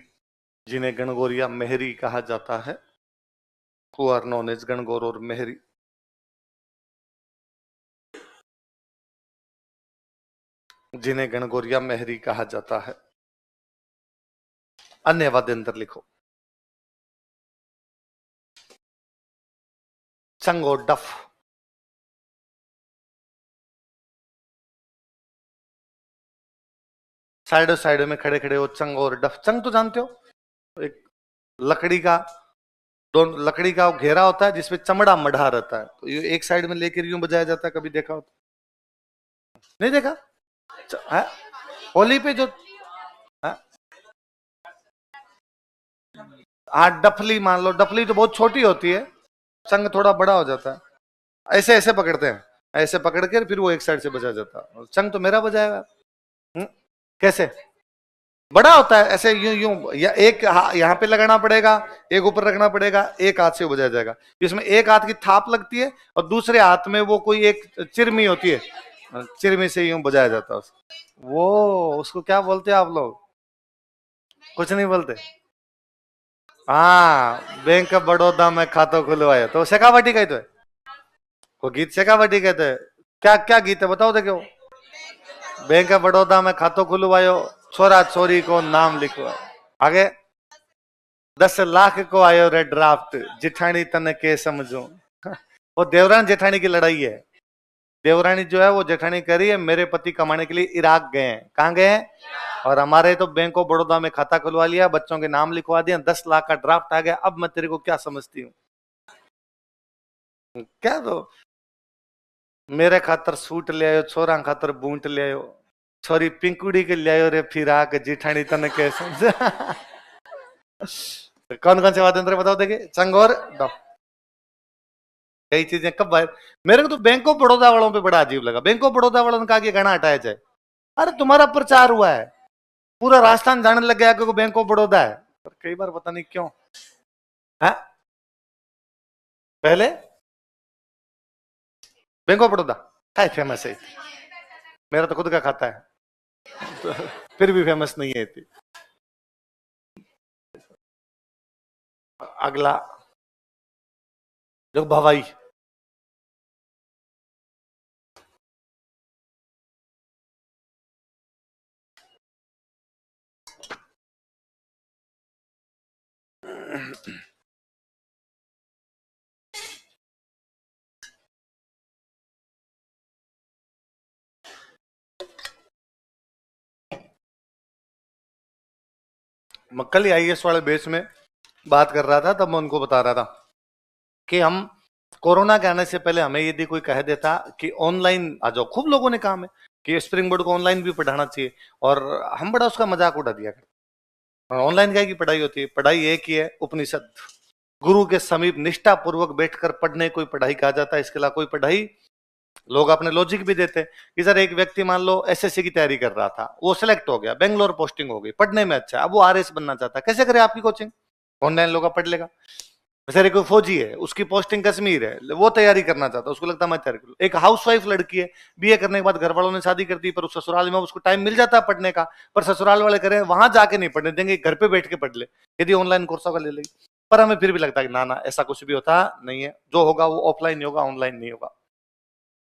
जिन्हें गणगौर या मेहरी कहा जाता है, who are known as Gangaur और मेहरी। जिन्हें गणगौर या मेहरी कहा जाता है। अन्य वाद्यंत्र लिखो, चंग और डफ। साइडों साइडों में खड़े खड़े हो चंग और डफ। चंग तो जानते हो, एक लकड़ी का, दोनों लकड़ी का घेरा होता है जिसमें चमड़ा मढ़ा रहता है, तो ये एक साइड में लेकर यूं बजाया जाता है। कभी देखा हो? नहीं देखा है? होली पे जो है? हाँ, डफली मान लो। डफली तो बहुत छोटी होती है, चंग थोड़ा बड़ा हो जाता है। ऐसे ऐसे पकड़ते हैं, ऐसे पकड़ के फिर वो एक साइड से बजाया जाता है। चंग तो मेरा बजाएगा। कैसे? बड़ा होता है, ऐसे यूं यूं, या एक यहाँ पे लगाना पड़ेगा, एक ऊपर रखना पड़ेगा, एक हाथ से बजाया जाएगा। इसमें एक हाथ की थाप लगती है और दूसरे हाथ में वो कोई एक चिरमी होती है, चिरमी से यूं बजाया जाता है। वो उसको क्या बोलते हैं आप लोग? कुछ नहीं बोलते? हाँ, बैंक ऑफ बड़ौदा में खाता खुलवाया, तो शेखावटी कहते हैं। वो गीत शेखावटी कहते हैं। क्या क्या गीत है बताओ देखो? बैंक ऑफ बड़ौदा में खातो खुलवायो, छोरा छोरी को नाम लिखवायो। आगे 10 लाख को आयो रे ड्राफ्ट, जिठानी तने के समझो। वो देवरानी जेठानी की लड़ाई है। देवरानी जो है वो जेठानी कह रही है मेरे पति कमाने के लिए इराक गए हैं। कहाँ गए हैं? और हमारे तो बैंक ऑफ बड़ौदा में खाता खुलवा लिया, बच्चों के नाम लिखवा दिया, 10 लाख का ड्राफ्ट आ गया, अब मैं तेरे को क्या समझती हूँ? क्या तो मेरे खातर सूट ले आयो, छोरा खातर बूट ले आयो, छोरी पिंकुड़ी के ले आयो रे फिराक, जिठानी तने के समझ। कौन कौन से वाद्यंत्र बताओ देखे? चंग और डफ। कई चीजें कब बाहर। मेरे को तो बैंक ऑफ बड़ौदा वालों पे बड़ा अजीब लगा। बैंक ऑफ बड़ौदा वालों ने कहा कि गाना हटाया जाए। अरे तुम्हारा प्रचार हुआ है, पूरा राजस्थान जानने लग गया कि बैंक ऑफ बड़ौदा है, पर कई बार पता नहीं क्यों है। पहले बैंक ऑफ बड़ौदा है फेमस है, मेरा तो खुद का खाता है, तो फिर भी फेमस नहीं है इतनी। अगला जो भवाई। मैं कल आईएएस वाले बेस में बात कर रहा था, तब मैं उनको बता रहा था कि हम कोरोना के आने से पहले हमें यदि कोई कह देता कि ऑनलाइन आ जाओ, खूब लोगों ने कहा हमें कि स्प्रिंग बोर्ड को ऑनलाइन भी पढ़ाना चाहिए, और हम बड़ा उसका मजाक उड़ा दिया करते। ऑनलाइन क्या की पढ़ाई होती है? पढ़ाई एक ही है, उपनिषद। गुरु के समीप निष्ठा पूर्वक बैठकर पढ़ने कोई पढ़ाई कहा जाता है, इसके अलावा कोई पढ़ाई। लोग अपने लॉजिक भी देते हैं कि सर एक व्यक्ति मान लो एसएससी की तैयारी कर रहा था, वो सिलेक्ट हो गया, बेंगलोर पोस्टिंग हो गई, पढ़ने में अच्छा है, अब वो आरएस बनना चाहता है, कैसे करे आपकी कोचिंग? ऑनलाइन लोग पढ़ लेगा। सर एक फौजी है, उसकी पोस्टिंग कश्मीर है, वो तैयारी करना चाहता है, उसको लगता है मैं तैयारी करूं। एक हाउसवाइफ लड़की है, बीए करने के बाद घर वालों ने शादी कर दी, पर उस ससुराल में उसको टाइम मिल जाता है पढ़ने का, पर ससुराल वाले करें वहां जाके नहीं पढ़ने देंगे, घर पे बैठ के पढ़ ले, यदि ऑनलाइन कोर्स होगा ले लेगी। पर हमें फिर भी लगता है कि ना ना, ऐसा कुछ भी होता नहीं है, जो होगा वो ऑफलाइन नहीं होगा, ऑनलाइन नहीं होगा।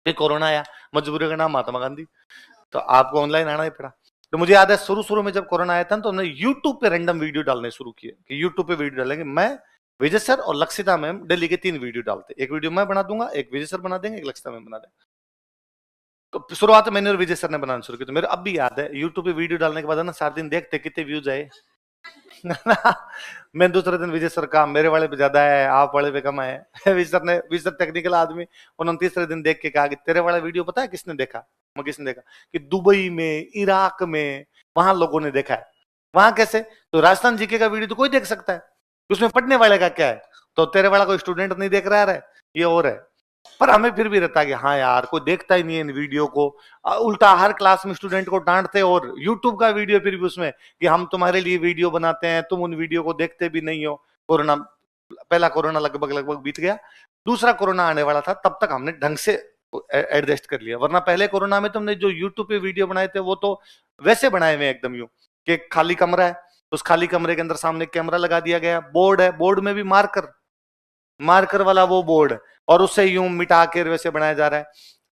फिर कोरोना आया, मजबूरी का नाम महात्मा गांधी, तो आपको ऑनलाइन आना ही पड़ा। तो मुझे याद है शुरू शुरू में जब कोरोना आया था तो हमने यूट्यूब पे रैंडम वीडियो डालने शुरू किए कि यूट्यूब पे वीडियो डालेंगे, मैं, विजय सर और लक्षिता मैम डेली के 3 वीडियो डालते, एक वीडियो मैं बना दूंगा, एक विजय सर बना देंगे, एक लक्षिता मैम बना देंगे। तो शुरुआत मैंने और विजय सर ने बनाना शुरू किया। तो मेरे अब भी याद है यूट्यूब पे वीडियो डालने के बाद ना 4 दिन देखते कितने व्यूज आए। मैं दूसरे दिन विजय सर का मेरे वाले पे ज्यादा है, आप वाले पे कम है। विजय सर टेक्निकल आदमी, उन्होंने तीसरे दिन देख के कहा कि तेरे वाला वीडियो पता है किसने देखा? मैं किसने देखा कि दुबई में, इराक में, वहां लोगों ने देखा है। वहां कैसे? तो राजस्थान जीके का वीडियो तो कोई देख सकता है, उसमें पढ़ने वाले का क्या है? तो तेरे वाला कोई स्टूडेंट नहीं देख रहा है, ये और है। पर हमें फिर भी रहता है कि हाँ यार कोई देखता ही नहीं है इन वीडियो को। उल्टा हर क्लास में स्टूडेंट को डांटते, और यूट्यूब का वीडियो फिर भी उसमें कि हम तुम्हारे लिए वीडियो बनाते हैं, तुम उन वीडियो को देखते भी नहीं हो। कोरोना, पहला कोरोना लगभग लगभग बीत गया, दूसरा कोरोना आने वाला था, तब तक हमने ढंग से एडजस्ट कर लिया। वरना पहले कोरोना में तुमने जो यूट्यूब पे वीडियो बनाए थे वो तो वैसे बनाए हुए एकदम यूं कि खाली कमरा है, उस खाली कमरे के अंदर सामने कैमरा लगा दिया गया, बोर्ड है, बोर्ड में भी मार्कर, मार्कर वाला वो बोर्ड, और उससे यूं मिटा के वैसे बनाया जा रहा है।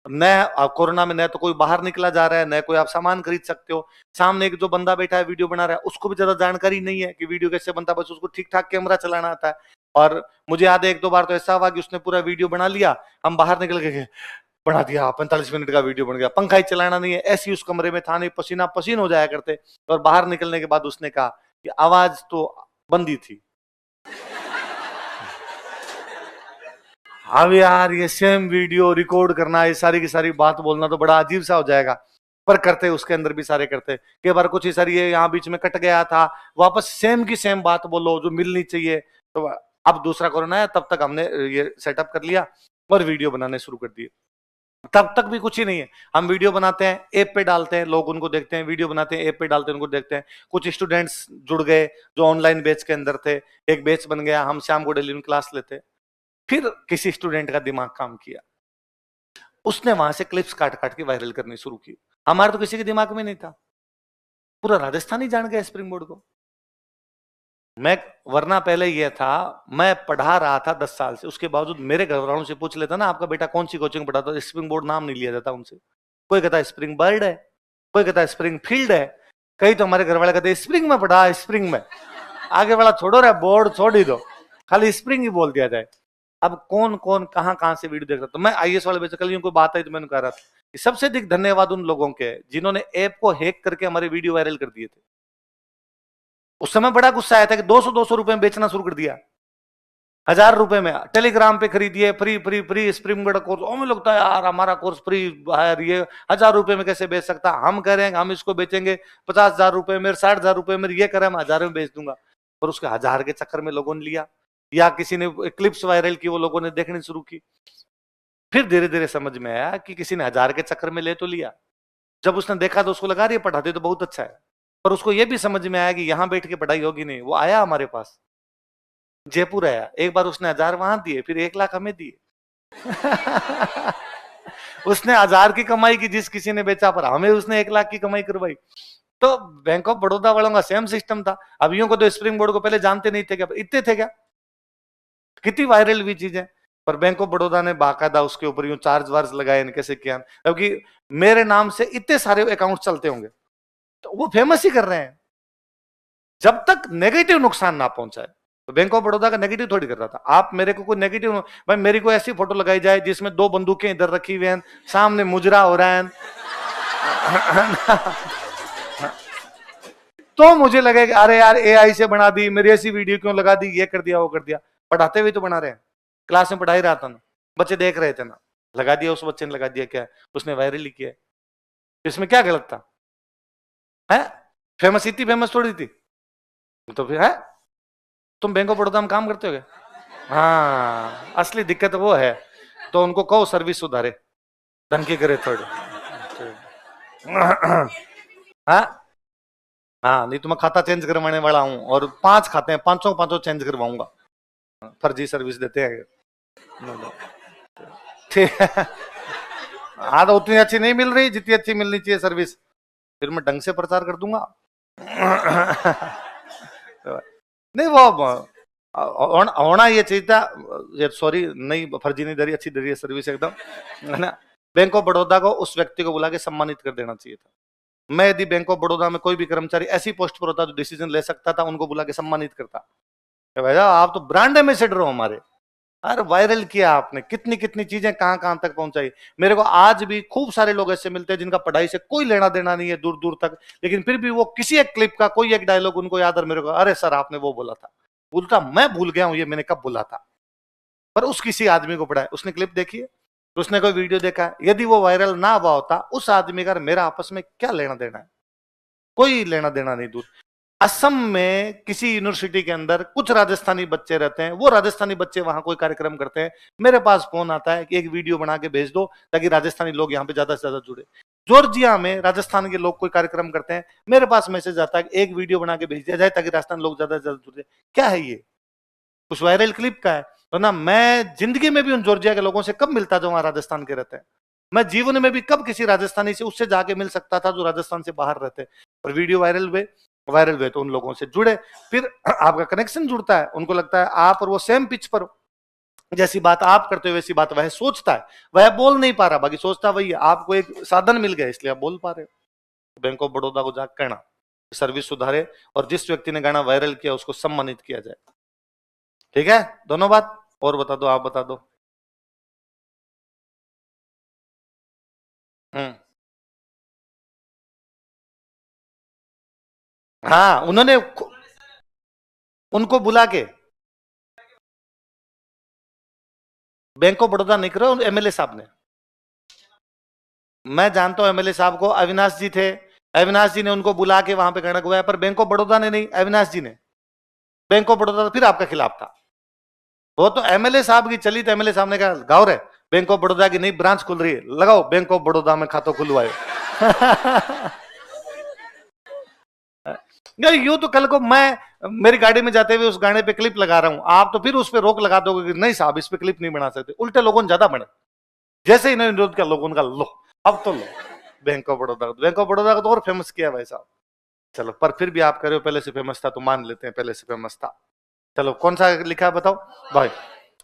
न कोरोना में न तो कोई बाहर निकला जा रहा है, न कोई आप सामान खरीद सकते हो। सामने एक जो बंदा बैठा है वीडियो बना रहा है, उसको भी ज्यादा जानकारी नहीं है कि वीडियो कैसे बनता है, बस उसको ठीक ठाक कैमरा चलाना आता है। और मुझे याद है 1-2 बार तो ऐसा हुआ कि उसने पूरा वीडियो बना लिया, हम बाहर निकल के बना दिया, 45 मिनट का वीडियो बन गया, पंखा ही चलाना नहीं है, ऐसी उस कमरे में था नहीं, पसीना पसीन हो जाया करते। और बाहर निकलने के बाद उसने कहा कि आवाज तो बंदी थी। अब यार ये सेम वीडियो रिकॉर्ड करना, ये सारी की सारी बात बोलना तो बड़ा अजीब सा हो जाएगा, पर करते उसके अंदर भी सारे करते। कई बार कुछ ही सर ये यहाँ बीच में कट गया था, वापस सेम की सेम बात बोलो जो मिलनी चाहिए। तो अब दूसरा कोरोना है, तब तक हमने ये सेटअप कर लिया और वीडियो बनाने शुरू कर दिए। तब तक भी कुछ ही नहीं है, हम वीडियो बनाते हैं, ऐप पे डालते हैं, लोग उनको देखते हैं, वीडियो बनाते हैं, ऐप पे डालते हैं, उनको देखते हैं। कुछ स्टूडेंट्स जुड़ गए जो ऑनलाइन बैच के अंदर थे, एक बैच बन गया, हम शाम को डेली क्लास लेते। फिर किसी स्टूडेंट का दिमाग काम किया, उसने वहां से क्लिप्स काट काट के वायरल करनी शुरू की। हमारे तो किसी के दिमाग में नहीं था, पूरा राजस्थान ही जान गया स्प्रिंग बोर्ड को। मैं, वरना पहले यह था, मैं पढ़ा रहा था 10 साल से, उसके बावजूद मेरे घर वालों से पूछ लेता ना आपका बेटा कौन सी कोचिंग पढ़ाता है, स्प्रिंग बोर्ड नाम नहीं लिया जाता उनसे। कोई कहता है स्प्रिंग बर्ड है, कोई कहता है स्प्रिंग फील्ड है, कई तो हमारे घर वाले कहते हैं स्प्रिंग में पढ़ा, स्प्रिंग में। आगे वाला छोड़ो रे, बोर्ड छोड़ ही दो, खाली स्प्रिंग ही बोल दिया जाए। अब कौन कौन कहां कहां से वीडियो देख रहा था। तो मैं आईएएस वाले बच्चे, कल कोई बात आई तो मैंने कह रहा था कि सबसे अधिक धन्यवाद उन लोगों के जिन्होंने ऐप को हैक करके हमारे वीडियो वायरल कर दिए थे। उस समय बड़ा गुस्सा आया था कि 200-200 रुपए में बेचना शुरू कर दिया, 1000 रुपए में टेलीग्राम पे खरीदिए, free free free spring board course. हमें लगता है यार हमारा कोर्स फ्री है, ये 1000 रुपए में कैसे बेच सकता। हम कह रहे हैं हम इसको बेचेंगे 50,000 रुपए में, 60,000 रुपए में, ये करें हम 1000 में बेच दूंगा। पर उसके 1000 के चक्कर में लोगों ने लिया, या किसी ने क्लिप्स वायरल की, वो लोगों ने देखनी शुरू की। फिर धीरे धीरे समझ में आया कि किसी ने 1000 के चक्कर में ले तो लिया, जब उसने देखा तो उसको लगा रही है पढ़ाते तो बहुत अच्छा है, पर उसको यह भी समझ में आया कि यहां बैठ के पढ़ाई होगी नहीं। वो आया हमारे पास, जयपुर आया, एक बार उसने 1000 वहां दिए, फिर 1 लाख हमें दिए। उसने 1000 की कमाई की जिस किसी ने बेचा, पर हमें उसने 1 लाख की कमाई करवाई। तो बैंक ऑफ बड़ौदा वालों का सेम सिस्टम था। अभियों को तो स्प्रिंग बोर्ड को पहले जानते नहीं थे क्या, इतने थे क्या, कितनी वायरल हुई चीजें। पर बैंक ऑफ बड़ौदा ने बाकायदा उसके ऊपर यूं चार्ज वार्ज लगाए, कैसे किया, क्योंकि मेरे नाम से इतने सारे अकाउंट चलते होंगे, तो वो फेमस ही कर रहे हैं। जब तक नेगेटिव नुकसान ना पहुंचाए, तो बैंक ऑफ बड़ौदा का नेगेटिव थोड़ी कर रहा था। आप मेरे को कोई नेगेटिव, भाई मेरी कोई ऐसी फोटो लगाई जाए जिसमें 2 बंदूकें इधर रखी हुई हैं, सामने मुजरा हो रहा है, तो मुझे लगेगा अरे यार एआई से बना दी, मेरी ऐसी वीडियो क्यों लगा दी, ये कर दिया वो कर दिया। पढ़ाते हुए तो बना रहे हैं, क्लास में पढ़ा ही रहा था ना, बच्चे देख रहे थे ना, लगा दिया, उस बच्चे ने लगा दिया, क्या उसने वायरल ही किया, इसमें क्या गलत था है? फेमस इतनी फेमस थोड़ी थी। तो फिर है, तुम बैंक ऑफ बड़ौदा में काम करते हो क्या? हाँ, असली दिक्कत वो है, तो उनको कहो सर्विस सुधारे, धमकी करे थोड़ी। हाँ हाँ, नहीं तो मैं खाता चेंज करवाने वाला हूँ, और 5 खाते हैं, 500 चेंज करवाऊंगा, फर्जी सर्विस देते हैं। ठीक है, हाँ तो उतनी अच्छी नहीं मिल रही जितनी अच्छी मिलनी चाहिए सर्विस, फिर मैं ढंग से प्रचार कर दूंगा। नहीं वो होना ये चाहिए था, सॉरी नहीं फर्जी नहीं दे रही, अच्छी दे रही है सर्विस एकदम, है ना। बैंक ऑफ बड़ौदा को उस व्यक्ति को बुला के सम्मानित कर देना चाहिए था। मैं यदि बैंक ऑफ बड़ौदा में कोई भी कर्मचारी ऐसी पोस्ट पर होता जो डिसीजन ले सकता था, उनको बुला के सम्मानित करता। भैया आप तो ब्रांड एम्बेसडर हो हमारे। अरे वायरल किया आपने, कितनी कितनी चीजें कहां कहां तक पहुंचाई। मेरे को आज भी खूब सारे लोग ऐसे मिलते हैं जिनका पढ़ाई से कोई लेना देना नहीं है दूर दूर तक, लेकिन फिर भी वो किसी एक क्लिप का कोई एक डायलॉग उनको याद है। मेरे को, अरे सर आपने वो बोला था, बोलता मैं भूल गया हूं ये मैंने कब बोला था। पर उस किसी आदमी को पढ़ा है, उसने क्लिप देखी है, उसने कोई वीडियो देखा है। यदि वो वायरल ना हुआ होता, उस आदमी का मेरा आपस में क्या लेना देना है, कोई लेना देना नहीं। दूर असम में किसी यूनिवर्सिटी के अंदर कुछ राजस्थानी बच्चे रहते हैं, वो राजस्थानी बच्चे वहां कोई कार्यक्रम करते हैं, मेरे पास फोन आता है कि एक वीडियो बना के भेज दो ताकि राजस्थानी लोग यहाँ पे ज्यादा से ज्यादा जुड़े। जॉर्जिया में राजस्थान के लोग कोई कार्यक्रम करते हैं, मेरे पास मैसेज आता है कि एक वीडियो बना के भेज दिया जाए ताकि राजस्थान लोग ज्यादा से ज्यादा जुड़े। क्या है ये, कुछ वायरल क्लिप का है। तो ना मैं जिंदगी में भी उन जॉर्जिया के लोगों से कब मिलता जो वहां राजस्थान के रहते हैं, मैं जीवन में भी कब किसी राजस्थानी से उससे जाके मिल सकता था जो राजस्थान से बाहर रहते हैं। और वीडियो वायरल हुए तो उन लोगों से जुड़े, फिर आपका कनेक्शन जुड़ता है, उनको लगता है आप और वो सेम पिच पर, जैसी बात आप करते हो वैसी बात वह सोचता है। वह बोल नहीं पा रहा, बाकी सोचता वही है। आपको एक साधन मिल गया इसलिए आप बोल पा रहे हो। बैंक ऑफ बड़ौदा को जाकर कहना सर्विस सुधारे और जिस व्यक्ति ने गाना वायरल किया उसको सम्मानित किया जाए। ठीक है, दोनों बात। और बता दो, आप बता दो। हाँ, उन्होंने उनको बुला के बैंक ऑफ बड़ौदा नहीं करो, एमएलए साहब ने, मैं जानता हूं एमएलए साहब को, अविनाश जी थे, अविनाश जी ने उनको बुला के वहां पे कहना हुआ है, पर बैंक ऑफ बड़ौदा ने नहीं, अविनाश जी ने। बैंक ऑफ बड़ौदा फिर आपका खिलाफ था। वो तो एमएलए साहब की चली, तो एमएलए साहब ने कहा गौर है बैंक ऑफ बड़ौदा की नई ब्रांच खुल रही है, लगाओ बैंक ऑफ बड़ौदा में खाता खुलवाए। यूं तो कल को मैं मेरी गाड़ी में जाते हुए उस गाने पे क्लिप लगा रहा हूं, आप तो फिर उस पर रोक लगा दोगे कि नहीं साहब इस पे क्लिप नहीं बना सकते। उल्टे लोगों ने ज्यादा बने, जैसे इन्होंने विरोध किया लोगों का लो, अब तो लो bank of Baroda. Bank of Baroda को तो और फेमस किया भाई साहब। चलो, पर फिर भी आप कह रहे हो पहले से फेमस था, तो मान लेते हैं पहले से फेमस था। चलो कौन सा लिखा है बताओ भाई।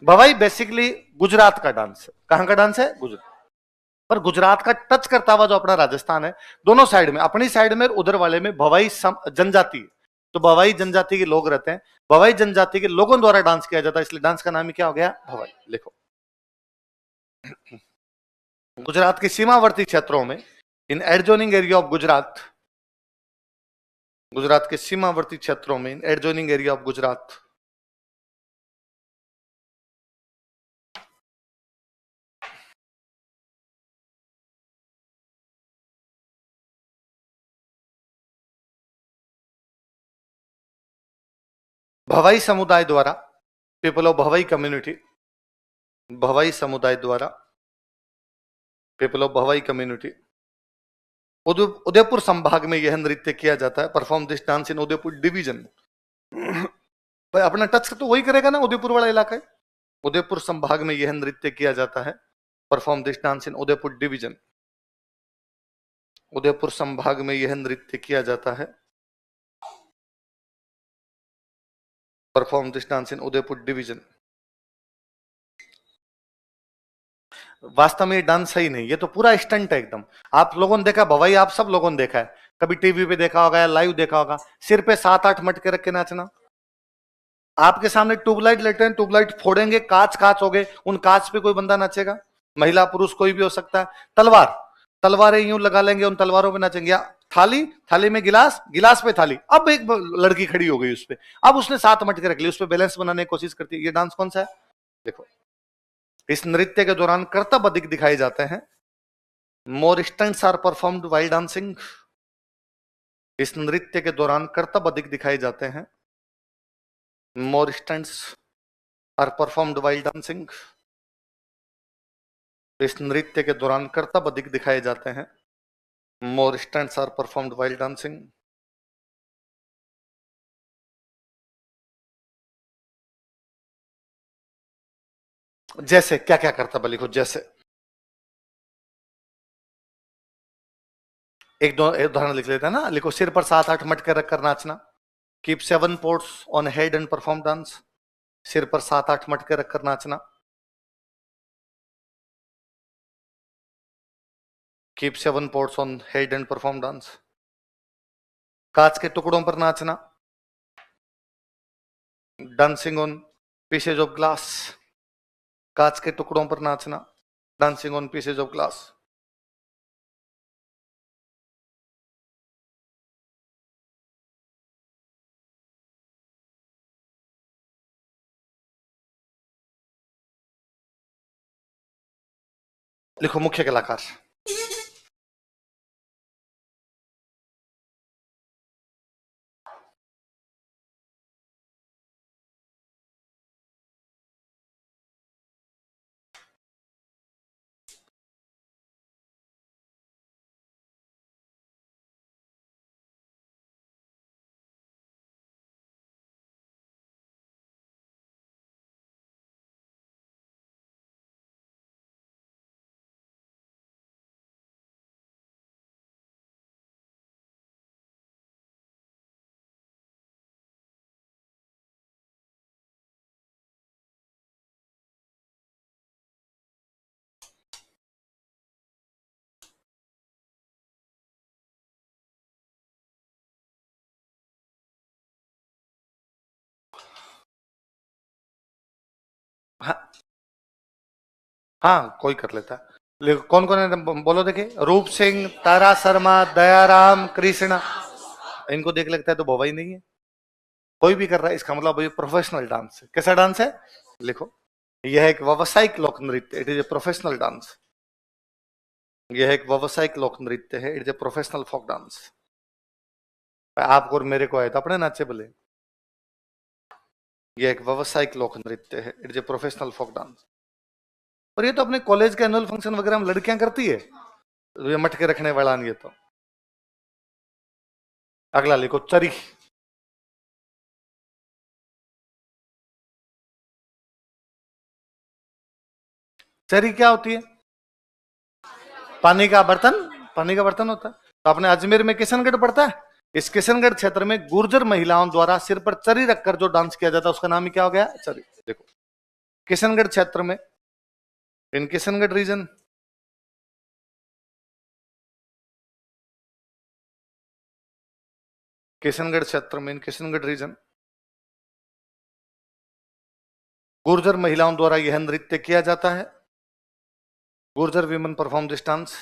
भवाई बेसिकली गुजरात का डांस है। कहां का डांस है? गुजरात। पर गुजरात का टच करता हुआ जो अपना राजस्थान है, दोनों साइड में, अपनी साइड में उधर वाले में भवाई जनजाति, तो भवाई जनजाति के लोग रहते हैं, भवाई जनजाति के लोगों द्वारा डांस किया जाता है, इसलिए डांस का नाम ही क्या हो गया? भवाई। लिखो, गुजरात के सीमावर्ती क्षेत्रों में, in adjoining area of Gujarat, Gujarat के सीमावर्ती क्षेत्रों में, in adjoining area of Gujarat, Bhavai समुदाय द्वारा, people of Bhavai community, Bhavai समुदाय द्वारा, people of Bhavai community, Udaipur संभाग में यह नृत्य किया जाता है। Perform this dance in Udaipur division. भाई अपना टच तो वही करेगा ना, उदयपुर वाला इलाका है। उदयपुर संभाग में यह नृत्य किया जाता है। Perform this dance in Udaipur division. Udaipur संभाग में यह नृत्य किया जाता है। Perform this dance in Udaipur division. वास्तव में ये डांस सही नहीं, ये तो पूरा स्टंट है एकदम। आप लोगों ने देखा भवाई, आप सब लोगों ने देखा है, कभी टीवी पे देखा होगा या लाइव देखा होगा, सिर पे 7-8 मटके रख के नाचना। आपके सामने ट्यूबलाइट लेटे हैं, ट्यूबलाइट फोड़ेंगे, कांच कांच हो गए, उन कांच पे कोई बंदा नाचेगा? महिला पुरुष कोई भी हो सकता है। तलवार, तलवारें यूं लगा लेंगे, उन तलवारों पे नाचेंगे। या थाली, थाली में गिलास, गिलास पे थाली, अब एक लड़की खड़ी हो गई उस पे, अब उसने 7 मटके रख लिए, उस पे बैलेंस बनाने की कोशिश करती है। ये डांस कौन सा है? देखो, इस नृत्य के दौरान कर्तव्य अधिक दिखाए जाते हैं। More stunts are performed while dancing. इस नृत्य के दौरान कर्तव्य अधिक दिखाए जाते हैं। More stunts are performed while dancing. इस नृत्य के दौरान कर्तव्य अधिक दिखाए जाते हैं। More stunts are performed while dancing. जैसे क्या क्या कर्तव्य लिखो। जैसे एक दो उदाहरण लिख लेते हैं ना, लिखो, सिर पर 7-8 मटके रखकर नाचना। Keep 7 pots on head and perform dance. सिर पर 7-8 मटके रखकर नाचना। Keep 7 pots on head and perform dance. कांच के टुकड़ों पर नाचना, dancing on pieces of glass. कांच के टुकड़ों पर नाचना, dancing on pieces of glass. लिखो मुख्य कलाकार। हाँ हाँ, कोई कर लेता है। लिखो कौन कौन है, बोलो देखे। रूप सिंह, तारा शर्मा, दयाराम, कृष्णा। इनको देख लगता है तो बोवा ही नहीं है। कोई भी कर रहा है, इसका मतलब ये प्रोफेशनल डांस है। कैसा डांस है? लिखो, यह एक व्यावसायिक लोक नृत्य, it is a professional dance. यह एक व्यावसायिक लोक नृत्य है, it is a professional folk dance. आपको और मेरे को आए तो अपने नाचे बोले। यह एक व्यावसायिक लोक नृत्य है, it is a professional folk dance. और ये तो अपने कॉलेज के एनुअल फंक्शन वगैरह में लड़कियां करती है, ये मटके रखने वाला नहीं है। तो अगला लिखो, चरी। चरी क्या होती है? पानी का बर्तन। पानी का बर्तन होता है। तो अपने अजमेर में किशनगढ़ पड़ता है। इस किशनगढ़ क्षेत्र में गुर्जर महिलाओं द्वारा सिर पर चरी रखकर जो डांस किया जाता है उसका नाम ही क्या हो गया? चरी। देखो, किशनगढ़ क्षेत्र में, इन किशनगढ़ रीजन, किशनगढ़ क्षेत्र में, इन किशनगढ़ रीजन गुर्जर महिलाओं द्वारा यह नृत्य किया जाता है। Gurjar women perform this dance.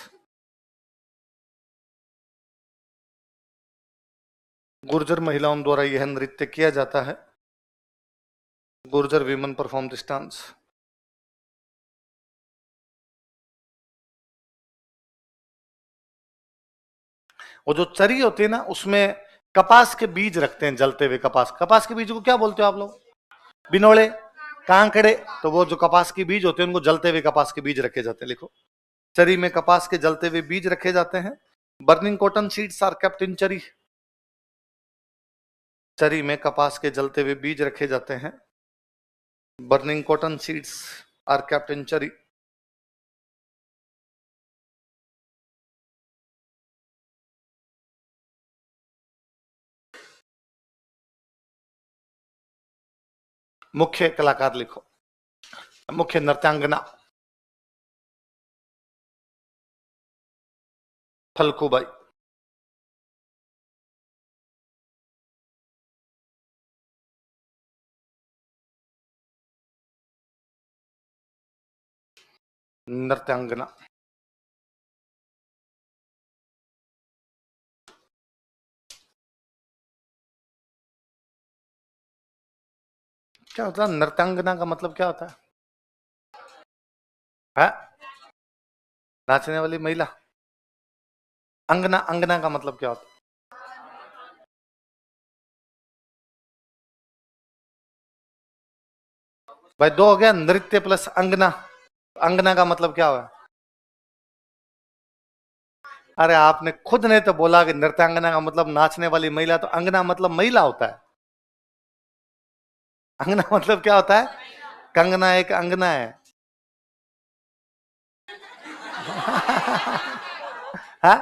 Gurjar महिलाओं द्वारा यह नृत्य किया जाता है। Gurjar women perform this dance. वो जो चरी होती है ना, उसमें कपास के बीज रखते हैं, जलते हुए कपास। कपास के बीज को क्या बोलते हो आप लोग? बिनोले, कांकड़े। तो वो जो कपास के बीज होते हैं उनको जलते हुए कपास के बीज रखे जाते हैं। लिखो, चरी में कपास के जलते हुए बीज रखे जाते हैं। Burning cotton seeds are kept in chari. चरी में कपास के जलते हुए बीज रखे जाते हैं। Burning cotton seeds are kept in chari. मुख्य कलाकार लिखो, मुख्य नृत्यांगना। फलकूबाई। नृत्यांगना। क्या होता है नृत्यांगना का मतलब? क्या होता है? नाचने वाली महिला। अंगना, अंगना का मतलब क्या होता है? भाई दो हो गया, नृत्य प्लस अंगना। अंगना का मतलब क्या हुआ? अरे आपने खुद ने तो बोला कि नृत्यांगना का मतलब नाचने वाली महिला, तो अंगना मतलब महिला होता है। अंगना मतलब क्या होता है? कंगना एक अंगना है। हाँ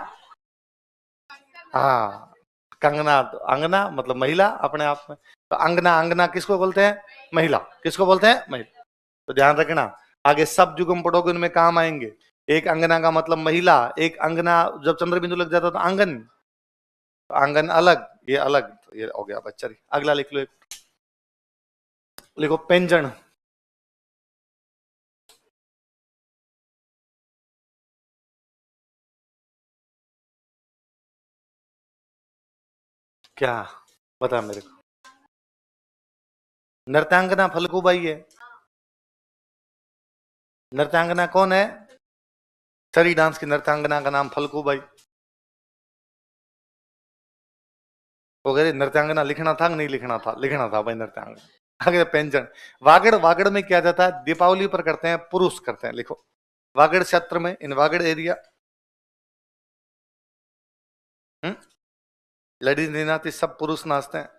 हाँ, कंगना तो अंगना मतलब महिला अपने आप में। तो अंगना, अंगना किसको बोलते हैं? महिला। किसको बोलते हैं? महिला। तो ध्यान रखना, आगे सब जुगम पढ़ोगे उनमें काम आएंगे। एक अंगना का मतलब महिला, एक अंगना जब चंद्र बिंदु लग जाता तो आंगन, तो आंगन अलग, ये अलग, तो ये हो गया बच्चा। अगला लिख लो, एक लिखो पेंजन। क्या बता मेरे को। नृत्यांगना फलकूबाई है। नृत्यांगना कौन है? सरी डांस की नृत्यांगना का नाम फलकूबाई। वो कह रही नृत्यांगना लिखना था कि नहीं लिखना था? लिखना था भाई नृत्यांगना। आगे पेंजन। वागड़, वागड़ में किया जाता है दीपावली पर करते हैं, पुरुष करते हैं। लिखो वागड़ क्षेत्र में, इन वागड़ एरिया, लेडीज नहीं नाचती, सब पुरुष नाचते हैं,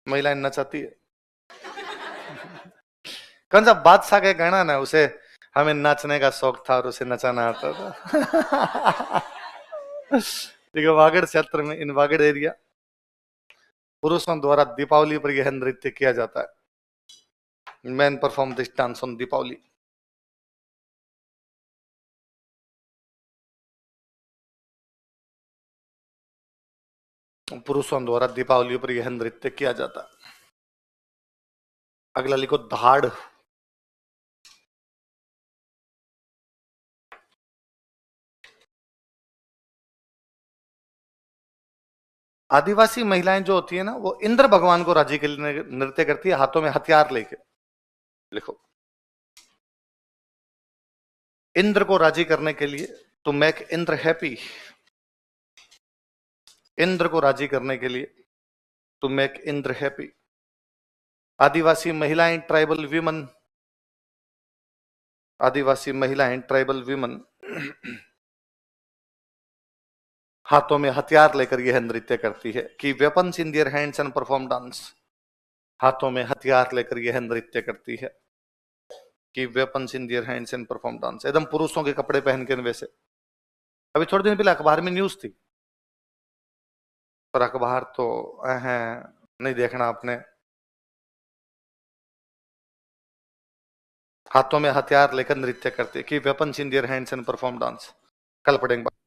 महिलाएं नचाती है। कौन सा बादशाह का गाना ना, उसे हमें नाचने का शौक था और उसे नचाना आता था। देखो वागड़ क्षेत्र में, इन वागड़ एरिया, पुरुषों द्वारा दीपावली पर यह नृत्य किया जाता है। Man perform this dance on Deepawali. पुरुषों द्वारा दीपावली पर यह नृत्य किया जाता है। अगला लिखो धाड़। आदिवासी महिलाएं जो होती है ना, वो इंद्र भगवान को राजी के लिए नृत्य करती है, हाथों में हथियार लेके। लिखो इंद्र को राजी करने के लिए, to make Indra happy, Indra को राजी करने के लिए, टू मेक इंद्र हैप्पी। आदिवासी महिलाएं, ट्राइबल वीमन, आदिवासी महिलाएं, ट्राइबल वीमन हाथों में हथियार लेकर यह नृत्य करती है। Keep weapons in their hands and perform dance, हाथों में हथियार लेकर यह नृत्य करती है। Keep weapons in their hands and perform dance, एकदम पुरुषों के कपड़े पहन के वैसे। अभी थोड़े दिन पहले अखबार में न्यूज थी, पर अखबार तो है नहीं देखना आपने। हाथों में हथियार लेकर नृत्य करते, keep weapons in their hands and perform dance. कल पढ़ेंगे।